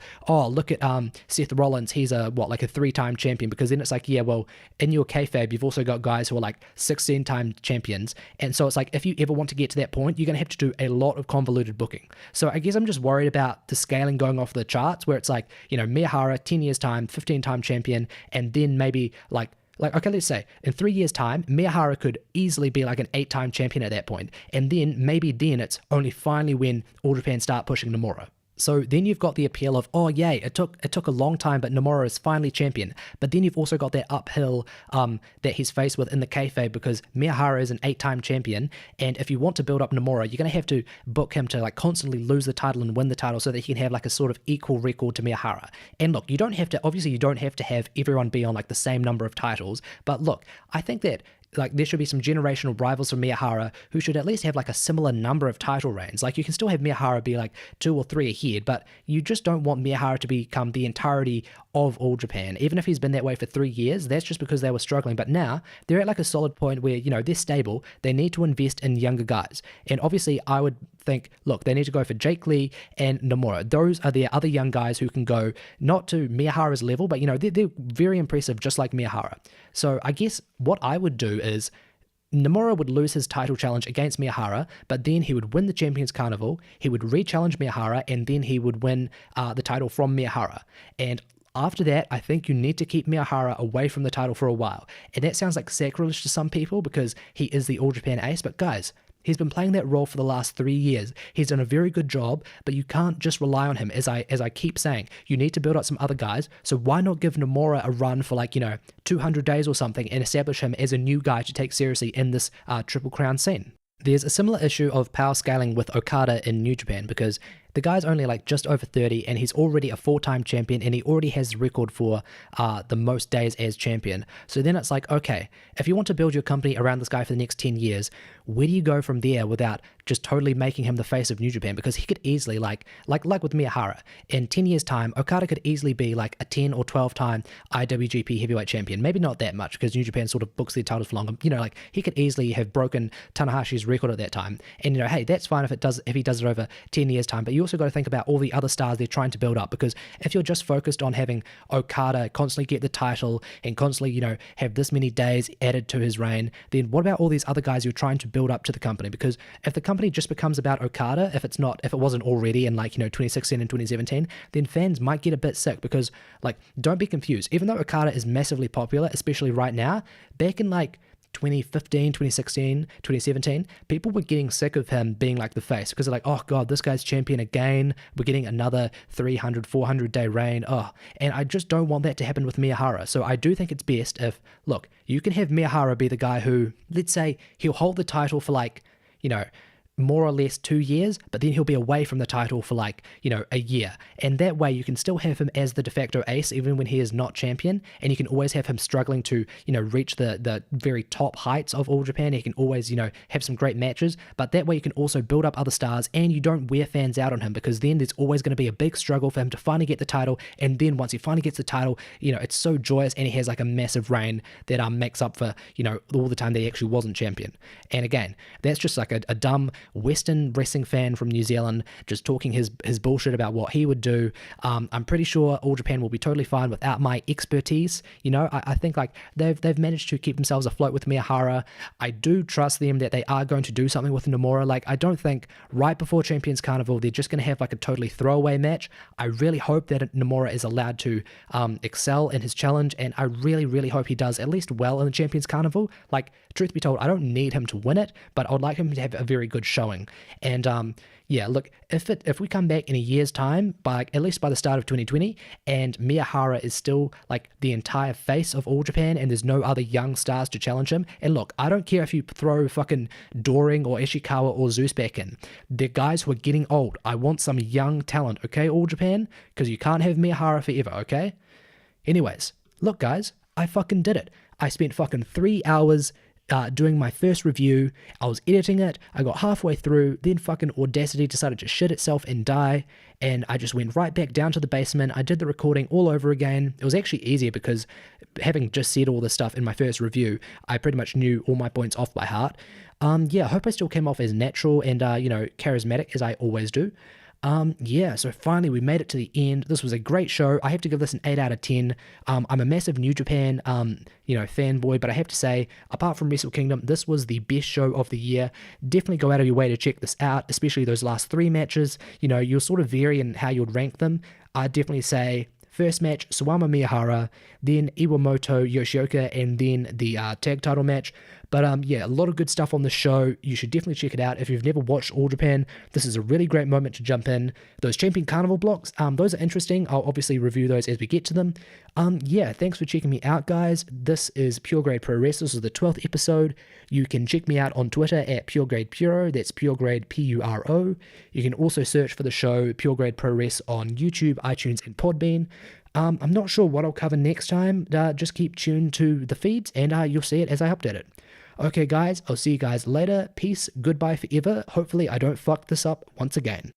look at Seth Rollins, he's a 3-time champion, because then it's yeah, well, in your kayfabe you've also got guys who are 16-time champions, and so it's if you ever want to get to that point, you're going to have to do a lot of convoluted booking. So I guess I'm just worried about the scaling going off the charts, where it's Miyahara 10 years time, 15-time champion, and then maybe okay, let's say in 3 years time, Miyahara could easily be an 8-time champion at that point, and then maybe it's only finally when All Japan start pushing Nomura. So then you've got the appeal of, oh yay, it took a long time, but Nomura is finally champion. But then you've also got that uphill that he's faced with in the kayfabe, because Miyahara is an 8-time champion, and if you want to build up Nomura, you're going to have to book him to like constantly lose the title and win the title so that he can have like a sort of equal record to Miyahara. And look, you don't have to have everyone be on like the same number of titles, but look, I think that like there should be some generational rivals for Miyahara who should at least have like a similar number of title reigns. Like you can still have Miyahara be like 2 or 3 ahead, but you just don't want Miyahara to become the entirety of All Japan. Even if he's been that way for 3 years, that's just because they were struggling. But now they're at like a solid point where, you know, they're stable. They need to invest in younger guys. And obviously I would think, look, they need to go for Jake Lee and Nomura. Those are the other young guys who can go not to Miyahara's level, but, you know, they're very impressive, just like Miyahara. So I guess what I would do is Nomura would lose his title challenge against Miyahara, but then he would win the Champions Carnival, he would re-challenge Miyahara, and then he would win the title from Miyahara. And after that, I think you need to keep Miyahara away from the title for a while. And that sounds like sacrilege to some people because he is the All Japan ace, but guys, he's been playing that role for the last 3 years. He's done a very good job, but you can't just rely on him. As I keep saying, you need to build up some other guys. So why not give Nomura a run for like, you know, 200 days or something and establish him as a new guy to take seriously in this Triple Crown scene? There's a similar issue of power scaling with Okada in New Japan, because the guy's only like just over 30 and he's already a 4-time champion and he already has the record for the most days as champion. So then it's like, okay, if you want to build your company around this guy for the next 10 years, where do you go from there without just totally making him the face of New Japan? Because he could easily, like with Miyahara, in 10 years' time, Okada could easily be like a 10 or 12-time IWGP heavyweight champion. Maybe not that much because New Japan sort of books their titles for longer. You know, like he could easily have broken Tanahashi's record at that time. And, you know, hey, that's fine if he does it over 10 years' time. But you also got to think about all the other stars they're trying to build up, because if you're just focused on having Okada constantly get the title and constantly, you know, have this many days added to his reign, then what about all these other guys you're trying to build up to the company? Because if the company just becomes about Okada, if it wasn't already in like, you know, 2016 and 2017, then fans might get a bit sick, because like, don't be confused. Even though Okada is massively popular, especially right now, back in like 2015, 2016, 2017, people were getting sick of him being like the face, because they're like, oh god, this guy's champion again, we're getting another 300, 400 day reign, and I just don't want that to happen with Miyahara. So I do think it's best if, look, you can have Miyahara be the guy who, let's say, he'll hold the title for like, you know, more or less 2 years, but then he'll be away from the title for like, you know, a year. And that way you can still have him as the de facto ace even when he is not champion, and you can always have him struggling to, you know, reach the very top heights of All Japan. He can always, you know, have some great matches, but that way you can also build up other stars and you don't wear fans out on him, because then there's always going to be a big struggle for him to finally get the title. And then once he finally gets the title, you know, it's so joyous and he has like a massive reign that makes up for, you know, all the time that he actually wasn't champion. And again, that's just like a dumb Western wrestling fan from New Zealand just talking his bullshit about what he would do. I'm pretty sure All Japan will be totally fine without my expertise. You know, I think like they've managed to keep themselves afloat with Miyahara. I do trust them that they are going to do something with Nomura. Like, I don't think right before Champions Carnival they're just going to have like a totally throwaway match. I really hope that Nomura is allowed to excel in his challenge, and I really, really hope he does at least well in the Champions Carnival. Like, truth be told, I don't need him to win it, but I would like him to have a very good showing. And yeah, look, if we come back in a year's time, at least by the start of 2020, and Miyahara is still like the entire face of All Japan and there's no other young stars to challenge him, and look, I don't care if you throw fucking Doring or Ishikawa or Zeus back in. They're guys who are getting old. I want some young talent, okay, All Japan? Because you can't have Miyahara forever, okay? Anyways, look guys, I fucking did it. I spent fucking 3 hours doing my first review. I was editing it, I got halfway through, then fucking Audacity decided to shit itself and die, and I just went right back down to the basement. I did the recording all over again. It was actually easier because having just said all this stuff in my first review, I pretty much knew all my points off by heart. Yeah, I hope I still came off as natural and, you know, charismatic as I always do. Yeah, so finally we made it to the end. This was a great show. I have to give this an 8 out of 10. I'm a massive New Japan, you know, fanboy, but I have to say, apart from Wrestle Kingdom, this was the best show of the year. Definitely go out of your way to check this out, especially those last 3 matches. You know, you'll sort of vary in how you'd rank them. I'd definitely say first match, Suwama Miyahara, then Iwamoto Yoshioka, and then the tag title match. But yeah, a lot of good stuff on the show. You should definitely check it out. If you've never watched All Japan, this is a really great moment to jump in. Those Champion Carnival blocks, those are interesting. I'll obviously review those as we get to them. Yeah, thanks for checking me out, guys. This is Pure Grade Pro Wrestling. This is the 12th episode. You can check me out on Twitter at Pure Grade Puro. That's Pure Grade Puro. You can also search for the show Pure Grade Pro Wrestling on YouTube, iTunes, and Podbean. I'm not sure what I'll cover next time. Just keep tuned to the feeds, and you'll see it as I update it. Okay, guys, I'll see you guys later. Peace, goodbye forever. Hopefully I don't fuck this up once again.